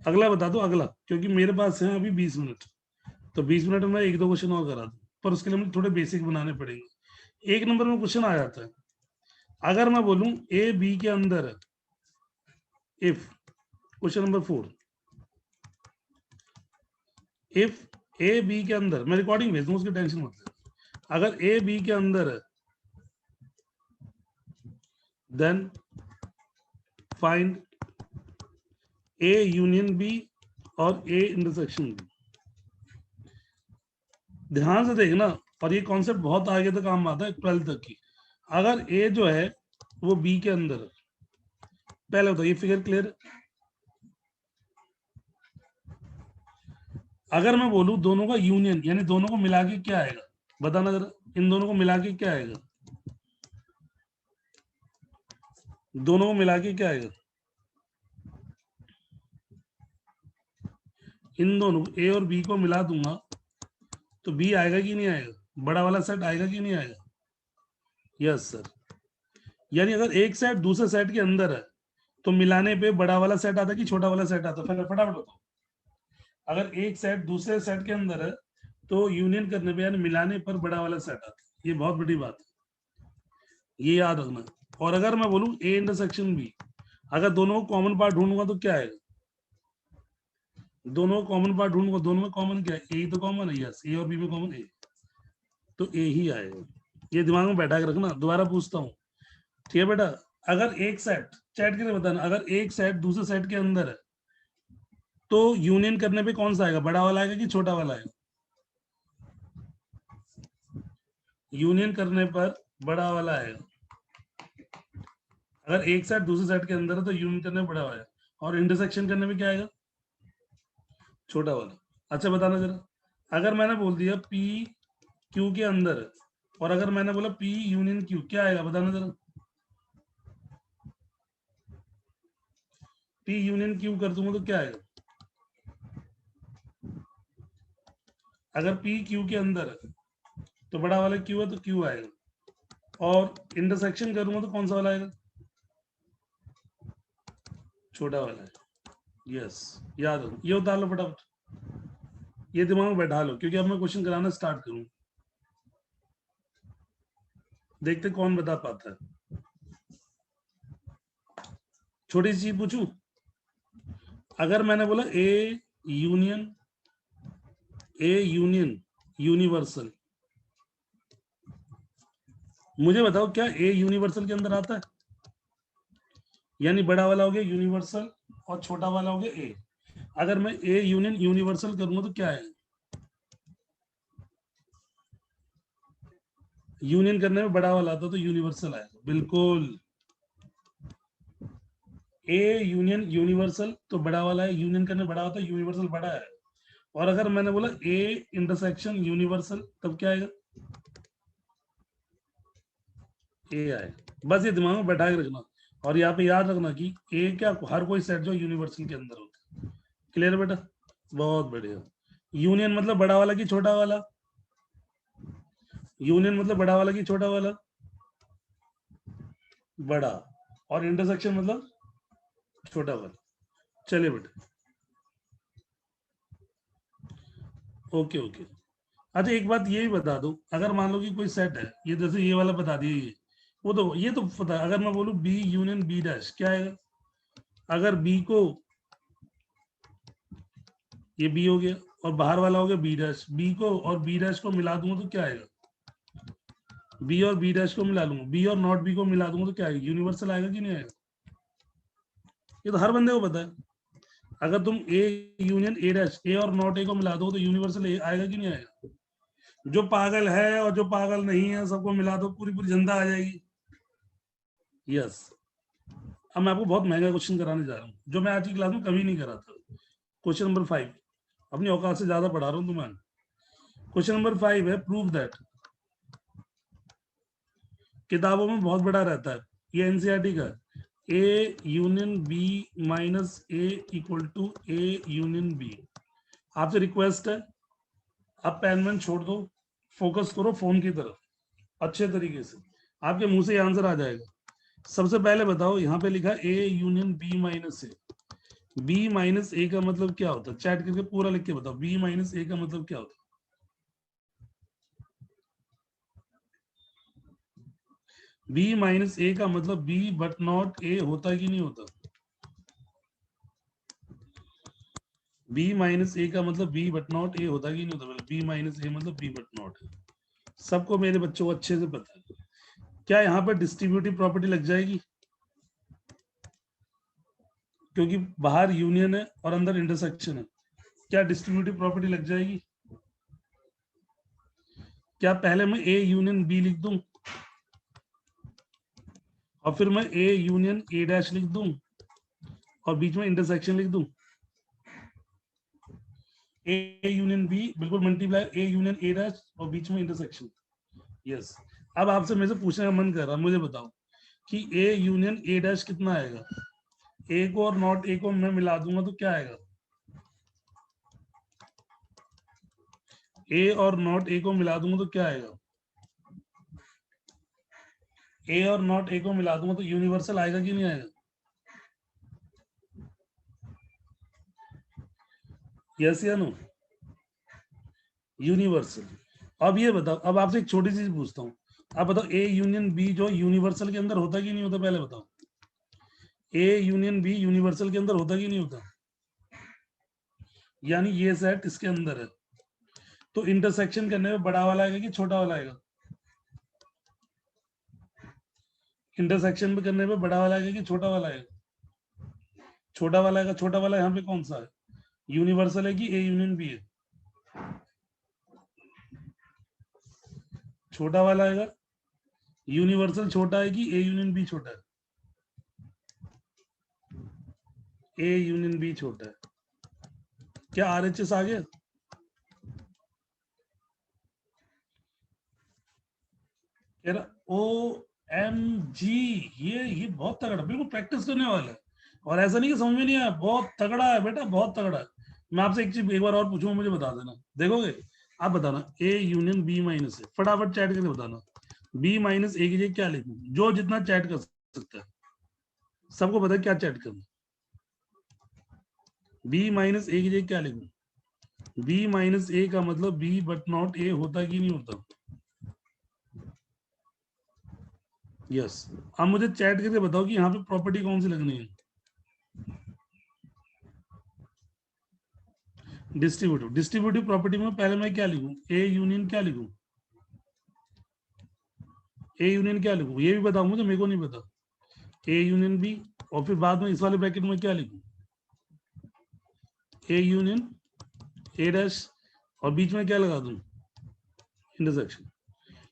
अगला बता दो अगला, क्योंकि मेरे पास है अभी 20 मिनट, तो 20 मिनट में एक दो क्वेश्चन और करा दूं, पर उसके लिए मुझे थोड़े बेसिक बनाने पड़ेंगे। एक नंबर में क्वेश्चन आ जाता है, अगर मैं बोलूं ए बी के अंदर है, if, question number 4, if A B के अंदर, मैं रिकॉर्डिंग भेज दूं उसकी टेंशन मत ले, अगर ए बी के अंदर है then find A union B और ए इंटरसेक्शन बी। ध्यान से देखना, और ये कॉन्सेप्ट बहुत आगे तक काम आता है 12th तक की। अगर ए जो है वो बी के अंदर है, पहले तो ये फिगर क्लियर। अगर मैं बोलूं दोनों का यूनियन, यानी दोनों को मिला के क्या आएगा, बताना जरा, इन दोनों को मिला के क्या आएगा, दोनों को मिला के क्या आएगा, इन दोनों ए और बी को मिला दूंगा तो बी आएगा कि नहीं आएगा, बड़ा वाला सेट आएगा कि नहीं आएगा, यस सर। यानी अगर एक सेट दूसरे सेट के अंदर है तो मिलाने पे बड़ा वाला सेट आता है कि छोटा वाला सेट आता है, फटाफट बताओ। अगर एक सेट दूसरे सेट के अंदर है तो यूनियन करने पे यानी मिलाने पर बड़ा वाला सेट आता है, ये बहुत बड़ी बात है, ये याद रखना। और अगर मैं बोलूं ए इंटरसेक्शन बी, अगर दोनों को कॉमन पार्ट ढूंढूंगा तो क्या आएगा, दोनों को कॉमन पार्ट ढूंढूंगा, दोनों में कॉमन क्या है, ए तो कॉमन है, यस, ए और बी में कॉमन ए, तो ए ही आएगा। ये दिमाग में बैठा के रखना, दोबारा पूछता हूँ, ठीक है बेटा। अगर एक सेट, चैट के लिए बताना, अगर एक सेट दूसरे सेट के अंदर है तो यूनियन करने पे कौन सा आएगा, बड़ा वाला आएगा कि छोटा वाला आएगा, यूनियन करने पर बड़ा वाला आएगा। अगर एक सेट दूसरे सेट के अंदर है तो यूनियन करने में बड़ा वाला आएगा, और इंटरसेक्शन करने में क्या आएगा, छोटा वाला। अच्छा बताना जरा, अगर मैंने बोल दिया पी क्यू के अंदर है, और अगर मैंने बोला पी यूनियन क्यू, क्या आएगा बताना जरा, पी यूनियन क्यू कर दूंगा तो क्या आएगा, अगर पी क्यू के अंदर है तो बड़ा वाला क्यू है तो क्यू आएगा, और इंटरसेक्शन करूंगा तो कौन सा वाला आएगा, छोटा वाला है, यस। याद हो, ये उतार लो फटाफट, ये दिमाग में बैठा लो, क्योंकि अब मैं क्वेश्चन कराना स्टार्ट करूँ, देखते कौन बता पाता है। छोटी सी चीज पूछूं, अगर मैंने बोला ए यूनियन यूनिवर्सल, मुझे बताओ क्या ए यूनिवर्सल के अंदर आता है, यानी बड़ा वाला हो गया यूनिवर्सल और छोटा वाला हो गया ए। अगर मैं ए यूनियन यूनिवर्सल करूंगा तो क्या है, यूनियन करने में बड़ा वाला आता तो यूनिवर्सल आएगा, बिल्कुल। ए यूनियन यूनिवर्सल तो बड़ा वाला है, यूनियन करने बड़ा होता है, यूनिवर्सल बड़ा है। और अगर मैंने बोला ए इंटरसेक्शन यूनिवर्सल, तब क्या आएगा, ए आएगा। बस ये दिमाग में बैठा के रखना, और यहाँ पे याद रखना कि ए क्या, हर कोई सेट जो यूनिवर्सल के अंदर होता है। क्लियर बेटा, बहुत बढ़िया। यूनियन मतलब बड़ा वाला कि छोटा वाला, यूनियन मतलब बड़ा वाला कि छोटा वाला, बड़ा, और इंटरसेक्शन मतलब छोटा वाला। चलिए बेटे, ओके ओके। अच्छा एक बात ये भी बता दो, अगर मान लो कि कोई सेट है, ये जैसे ये वाला बता दिया, ये वो तो ये तो पता है। अगर मैं बोलूं बी यूनियन बी डैश क्या आएगा? अगर बी को, ये बी हो गया और बाहर वाला हो गया बी डैश, बी को और बी डैश को मिला दूंगा तो क्या आएगा? बी और बी डैश को मिला लूंगा, बी और नॉट बी को मिला दूंगा तो क्या आएगा? यूनिवर्सल आएगा कि नहीं आएगा? ये तो हर बंदे को पता है। अगर तुम ए यूनियन ए डैश, ए और नॉट ए को मिला दो तो यूनिवर्सल आएगा कि नहीं आएगा? जो पागल है और जो पागल नहीं है सबको मिला दो, पूरी पूरी जनता आ जाएगी। यस। अब मैं आपको बहुत महंगा क्वेश्चन कराने जा रहा हूँ, जो मैं आज की क्लास में कभी नहीं करा था। क्वेश्चन नंबर 5, अपनी औकात से ज्यादा पढ़ा रहा हूँ तुम्हें। क्वेश्चन नंबर 5 है, प्रूव दैट। किताबों में बहुत बड़ा रहता है, ये एनसीईआरटी का। A union B minus A equal to A union B. आपसे रिक्वेस्ट है, आप पेन वेन छोड़ दो, फोकस करो फोन की तरफ अच्छे तरीके से, आपके मुंह से आंसर आ जाएगा। सबसे पहले बताओ, यहाँ पे लिखा A union B minus A. B minus A का मतलब क्या होता है? चैट करके पूरा लिख के बताओ, बी माइनस ए का मतलब क्या होता है? बी माइनस ए का मतलब बी बट नॉट ए होता है कि नहीं होता? बी माइनस ए का मतलब बी बट नॉट ए होता है कि नहीं होता? बी माइनस ए मतलब बी बट नॉट है। सबको, मेरे बच्चों को अच्छे से पता है। क्या यहाँ पर डिस्ट्रीब्यूटिव प्रॉपर्टी लग जाएगी? क्योंकि बाहर यूनियन है और अंदर इंटरसेक्शन है, क्या डिस्ट्रीब्यूटिव प्रॉपर्टी लग जाएगी? क्या पहले मैं ए यूनियन बी लिख दूं और फिर मैं ए यूनियन ए डैश लिख दूं और बीच में इंटरसेक्शन लिख दूं? ए यूनियन बी बिल्कुल मल्टीप्लाई ए यूनियन ए डैश और बीच में इंटरसेक्शन। यस। अब आपसे मेरे से पूछने का मन कर रहा है, मुझे बताओ कि ए यूनियन ए डैश कितना आएगा? ए को और नॉट ए को मैं मिला दूंगा तो क्या आएगा? ए और नॉट ए को मिला दूंगा तो क्या आएगा? ए और नॉट ए को मिला दूंगा तो यूनिवर्सल आएगा कि नहीं आएगा? यस या नो? यूनिवर्सल। अब ये बताओ, अब आपसे एक छोटी चीज पूछता हूँ, आप बताओ ए यूनियन बी जो यूनिवर्सल के अंदर होता कि नहीं होता? पहले बताओ, ए यूनियन बी यूनिवर्सल के अंदर होता कि नहीं होता? यानी ये सेट इसके अंदर है, तो इंटरसेक्शन करने में बड़ा वाला आएगा कि छोटा वाला आएगा? इंटरसेक्शन में करने में बड़ा वाला आएगा कि छोटा वाला आएगा? छोटा वाला आएगा। छोटा वाला यहाँ पे कौन सा है? यूनिवर्सल है कि ए यूनियन बी है? छोटा वाला आएगा। यूनिवर्सल छोटा है कि ए यूनियन बी छोटा है? ए यूनियन बी छोटा है। क्या आरएचएस आ गया? ओ एम जी, ये बहुत तगड़ा, बिल्कुल प्रैक्टिस करने वाला है। और ऐसा नहीं कि समझ में नहीं आया, बहुत तगड़ा है बेटा, बहुत तगड़ा है। मैं आपसे एक चीज एक बार और पूछूंगा, मुझे बता देना, देखोगे? आप बताना ए यूनियन बी माइनस है, फटाफट चैट करके बताना। बी माइनस ए की जगह क्या लिखूं? जो जितना चैट कर सकता है, सबको पता है क्या चैट करना। बी माइनस ए की जगह क्या लिखूं? बी माइनस ए का मतलब बी बट नॉट ए होता कि नहीं होता? यस। अब मुझे चैट करके बताओ कि यहाँ पे प्रॉपर्टी कौन सी लगनी है? डिस्ट्रीब्यूटिव। डिस्ट्रीब्यूटिव प्रॉपर्टी में पहले मैं क्या लिखूं? ए यूनियन क्या लिखूं? ए यूनियन क्या लिखूं ये भी बताओ मुझे, मेरे को नहीं पता। ए यूनियन बी, और फिर बाद में इस वाले ब्रैकेट में क्या लिखूं? ए यूनियन ए डैश और बीच में क्या लगा दूं? इंटरसेक्शन।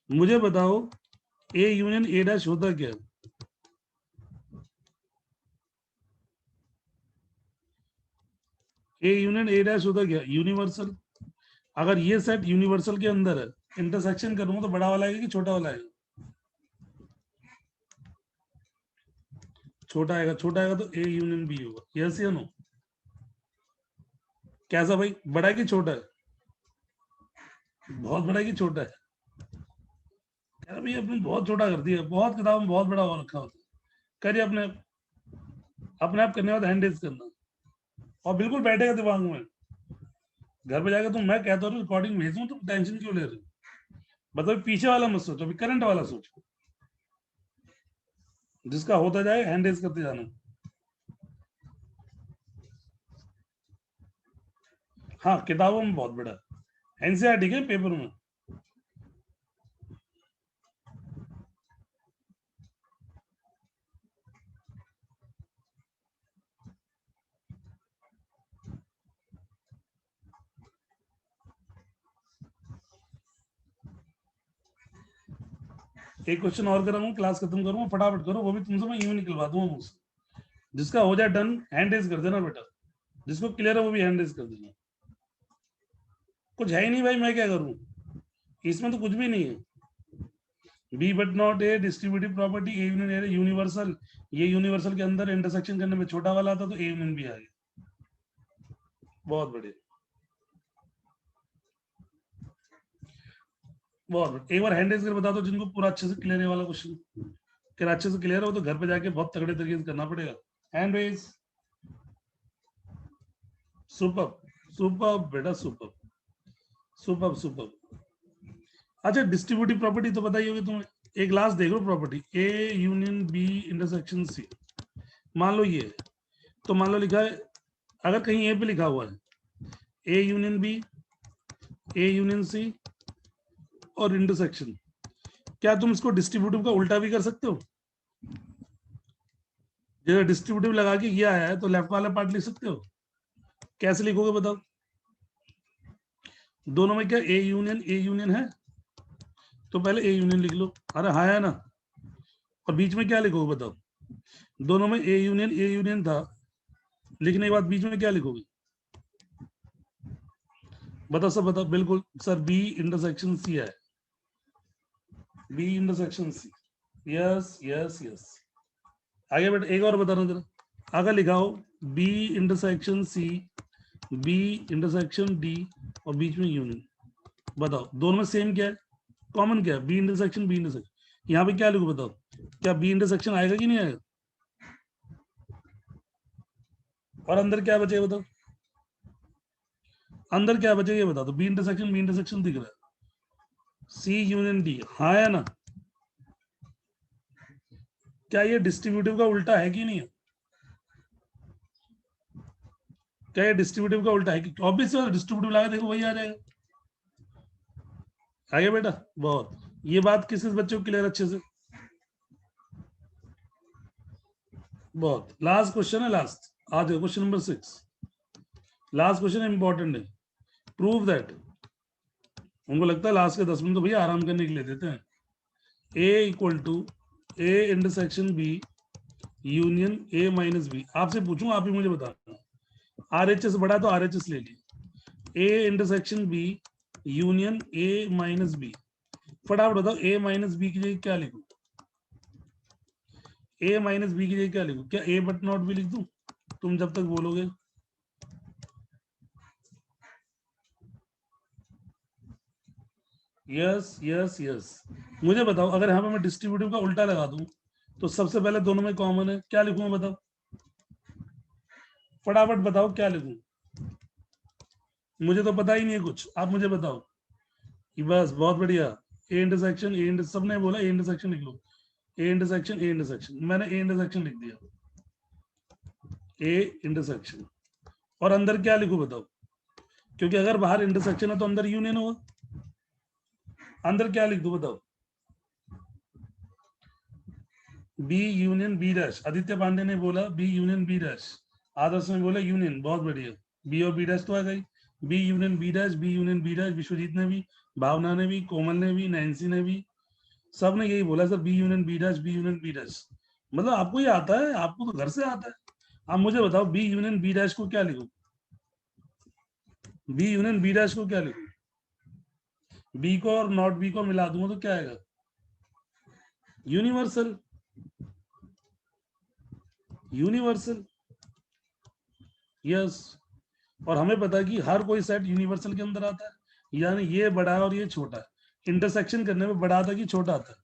मुझे बताओ ए यूनियन ए डैश होता क्या है? ए यूनियन ए डैश होता क्या? यूनिवर्सल। अगर ये सेट यूनिवर्सल के अंदर है, इंटरसेक्शन करूंगा तो बड़ा वाला आएगा कि छोटा वाला आएगा? छोटा आएगा। छोटा आएगा तो ए यूनियन बी होगा। यस या नो? कैसा भाई, बड़ा है कि छोटा है? बहुत बड़ा है कि छोटा है? यार भैया आपने बहुत छोटा कर दिया, बहुत किताब में बहुत बड़ा हो रखा होता है। करिए अपने, अपने आप करने के बाद हैंड रेज करना। और बिल्कुल बैठेगा दिमाग में। घर पे जाकर तुम, मैं कहता हूँ रिकॉर्डिंग भेजूं, तुम टेंशन क्यों ले रहे हो? मतलब पीछे वाला मत सोचो, अभी करंट वाला सोचो, जिसका होता जाए हैंड रेज करते जाना। हाँ किताबों में बहुत बड़ा, एनसीईआरटी के पेपर में। एक क्वेश्चन और कराऊंगा, क्लास खत्म करूंगा, फटाफट करो, वो भी तुमसे मैं यूं निकलवा दूंगा मुझसे। जिसका हो जाए डन हैंड रेज कर देना बेटा, जिसको क्लियर है वो भी हैंड रेज कर देना। कुछ है ही नहीं भाई, मैं क्या करूं, इसमें तो कुछ भी नहीं है। B but not A distributive property, A union A universal, ये यूनिवर्सल के अंदर इंटरसेक्शन करने में छोटा वाला आता तो ए यूनियन भी आ गया। बहुत बढ़िया, बहुत बढ़िया। एक बार हैंड रेज कर बता दो जिनको पूरा अच्छे से क्लियर है वाला क्वेश्चन। फिर अच्छे से क्लियर हो तो घर पे जाके बहुत तगड़े तरीके से करना पड़ेगा। Hand raise. सुपर, सुपर बेटा, सुपर, सुपर, सुपर। अच्छा डिस्ट्रीब्यूटिव प्रॉपर्टी तो बताई होगी तुम्हें। एक लास्ट देख लो property, A union B intersection C. मान लो ये, तो मान लो लिखा है, अगर कहीं ए पे लिखा हुआ है A union B, A union C और इंटरसेक्शन, क्या तुम इसको डिस्ट्रीब्यूटिव का उल्टा भी कर सकते हो? जैसे डिस्ट्रीब्यूटिव लगा के ये आया है तो लेफ्ट वाला पार्ट लिख सकते हो। कैसे लिखोगे बताओ? दोनों में क्या ए यूनियन है, तो पहले ए यूनियन लिख लो, अरे हाँ है ना। और बीच में क्या लिखोगे बताओ? दोनों में ए यूनियन था, लिखने के बाद बीच में क्या लिखोगे? बताओ सब बताओ, बिल्कुल सर, बी इंटरसेक्शन सी है, B intersection C. Yes yes yes. आगे बेटा एक और बताना जरा, अगर लिखा हो B intersection C, B intersection D और बीच में यूनियन, बताओ दोनों में सेम क्या है, कॉमन क्या है? B intersection, B intersection. यहाँ पे क्या लिखो बताओ, क्या बी इंटरसेक्शन आएगा कि नहीं आएगा? और अंदर क्या बचेगा बताओ, अंदर क्या बचेगा ये बता दो। बी इंटरसेक्शन दिख रहा है, सी यूनियन डी, हाँ है ना। क्या ये डिस्ट्रीब्यूटिव का उल्टा है कि नहीं है? क्या ये डिस्ट्रीब्यूटिव का उल्टा है कि? ऑब्वियसली डिस्ट्रीब्यूटिव लगा देखो वही आ जाएगा। आगे बेटा, बहुत, ये बात किस बच्चों को क्लियर अच्छे से? बहुत। लास्ट क्वेश्चन है, लास्ट आज question number 6, last question important है। प्रूव दैट, उनको लगता है लास्ट के 10 मिनट तो भैया आराम करने के लिए देते हैं। A equal to A intersection B union A minus B. आपसे पूछूं, आप ही मुझे बताना, आर एच एस बड़ा तो आर एच एस ले ली, A intersection B union A minus B. फटाफट बताओ ए माइनस बी की जगह क्या लिखूं? ए माइनस बी की जगह क्या लिखूं? क्या ए बट नॉट बी लिख दूं तुम जब तक बोलोगे? Yes yes yes. मुझे बताओ अगर यहाँ पे मैं डिस्ट्रीब्यूटिव का उल्टा लगा दूं तो सबसे पहले दोनों में कॉमन है, क्या लिखूं बताओ? फटाफट बताओ क्या लिखूं? मुझे तो पता ही नहीं है कुछ, आप मुझे बताओ कि बस। बहुत बढ़िया, ए इंटरसेक्शन, सबने बोला ए इंटरसेक्शन लिख लो, ए इंटरसेक्शन, ए इंटरसेक्शन, मैंने ए इंटरसेक्शन लिख दिया, ए इंटरसेक्शन। और अंदर क्या लिखूं बताओ? क्योंकि अगर बाहर इंटरसेक्शन है तो अंदर यूनियन होगा, अंदर क्या लिख दूं बताओ? B union B dash, Aditya Pandey ने बोला B union B dash, Adarsh ने बोला यूनियन, बहुत बढ़िया। बी और बी डैश तो आ गई, B union B dash, B union B dash, Vishwajeet ने भी, भावना ने भी, कोमल ने भी, नैन्सी ने भी, सब ने यही बोला sir, B union B dash, B union B dash. मतलब आपको ये आता है, आपको तो घर से आता है। आप मुझे बताओ बी यूनियन बी डैश को क्या लिखूं? बी यूनियन बी डैश को क्या लिखूं? बी को और नॉट बी को मिला दूंगा तो क्या आएगा? Universal, universal. यस। और हमें पता है कि हर कोई सेट यूनिवर्सल के अंदर आता है, यानी ये बड़ा है और ये छोटा है। इंटरसेक्शन करने में बड़ा आता है कि छोटा आता है?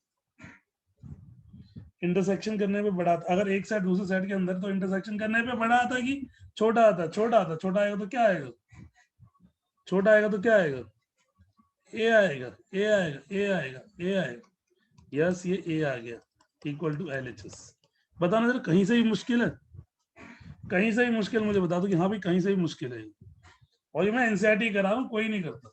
इंटरसेक्शन करने पे बड़ा आता, अगर एक साइड दूसरे साइड के अंदर तो इंटरसेक्शन करने पे बड़ा आता कि छोटा आता, छोटा आता, छोटा आएगा तो क्या आएगा, छोटा आएगा तो क्या आएगा, ए आएगा, ए आएगा, ए आएगा, ए आएगा, यस ये ए आ गया इक्वल टू LHS। बताना जरा कहीं से भी मुश्किल है, कहीं से भी मुश्किल मुझे बता दो कि हाँ भाई कहीं से भी मुश्किल है, और ये मैं एनसीईआरटी करा रहा हूँ, कोई नहीं करता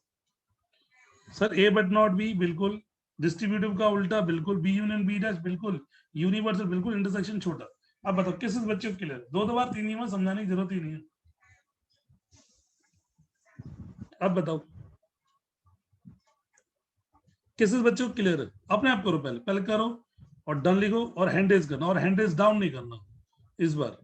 sir. A but not B बिल्कुल, डिस्ट्रीब्यूटिव का उल्टा बिल्कुल, बी यूनियन बी डैश बिल्कुल, यूनिवर्सल बिल्कुल, इंटरसेक्शन छोटा। अब बताओ किस बच्चे को क्लियर, दो बार तीन ही बार समझाने की जरूरत ही नहीं है। अब बताओ किस बच्चे को क्लियर है, अपने आप करो, पहले पहले करो और डन लिखो और हैंड रेज करना, और हैंड रेज डाउन नहीं करना इस बार।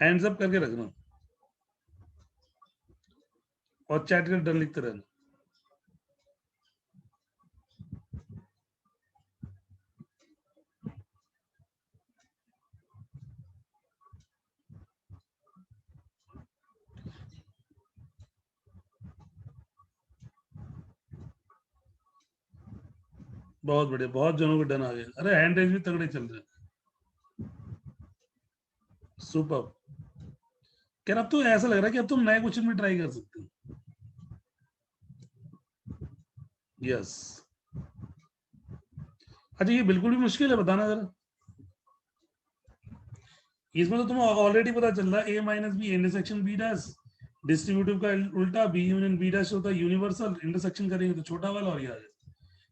हैंड्स अप करके रखना और चैट कर डन लिखते रहना। बहुत बढ़िया, बहुत जनों को डन आ गया, अरे हैंड रेज भी तगड़े चल रहे हैं, सुपर। क्या अब तो ऐसा लग रहा है कि अब तुम नए क्वेश्चन भी ट्राई कर सकते हो। यस, अच्छा ये बिल्कुल भी मुश्किल है, बताना जरा। इसमें तो तुम्हें ऑलरेडी पता चल रहा है, A minus B intersection B dash, distributive का उल्टा बी यूनियन बी डैश होता है यूनिवर्सल, इंटरसेक्शन करेंगे तो छोटा वाला और ये आ जाए।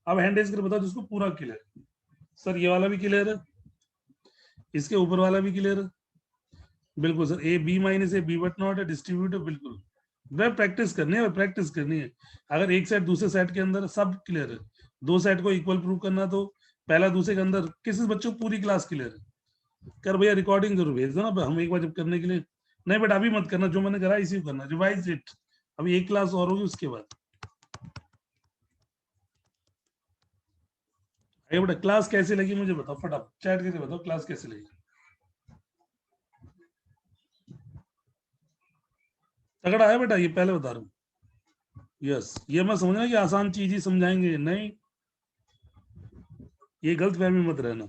अब हैंड रेज कर बताओ जिसको पूरा क्लियर, सर ये वाला भी क्लियर है, इसके ऊपर वाला भी क्लियर है, बिल्कुल sir. A B minus A B but not है, डिस्ट्रीब्यूटिव बिल्कुल। वह प्रैक्टिस करनी है, प्रैक्टिस करनी है। अगर एक साइड दूसरे साइड के अंदर सब क्लियर है, दो साइड को इक्वल प्रूव करना, तो पहला दूसरे के अंदर किसी बच्चों को पूरी क्लास क्लियर है, कर भैया रिकॉर्डिंग जरूर भेज दो ना, हम एक बार जब करने के लिए, नहीं बेटा अभी मत करना, जो मैंने करा इसी को करना, रिवाइज इट, अभी एक क्लास और होगी उसके बाद। अरे बेटा क्लास कैसी लगी मुझे बताओ, फटाफट चैट करके बताओ क्लास कैसी लगी। तगड़ा है बेटा, ये पहले बता रहा हूँ। यस, ये मैं समझना कि आसान चीज ही समझाएंगे, नहीं ये गलत फहमी मत रहना।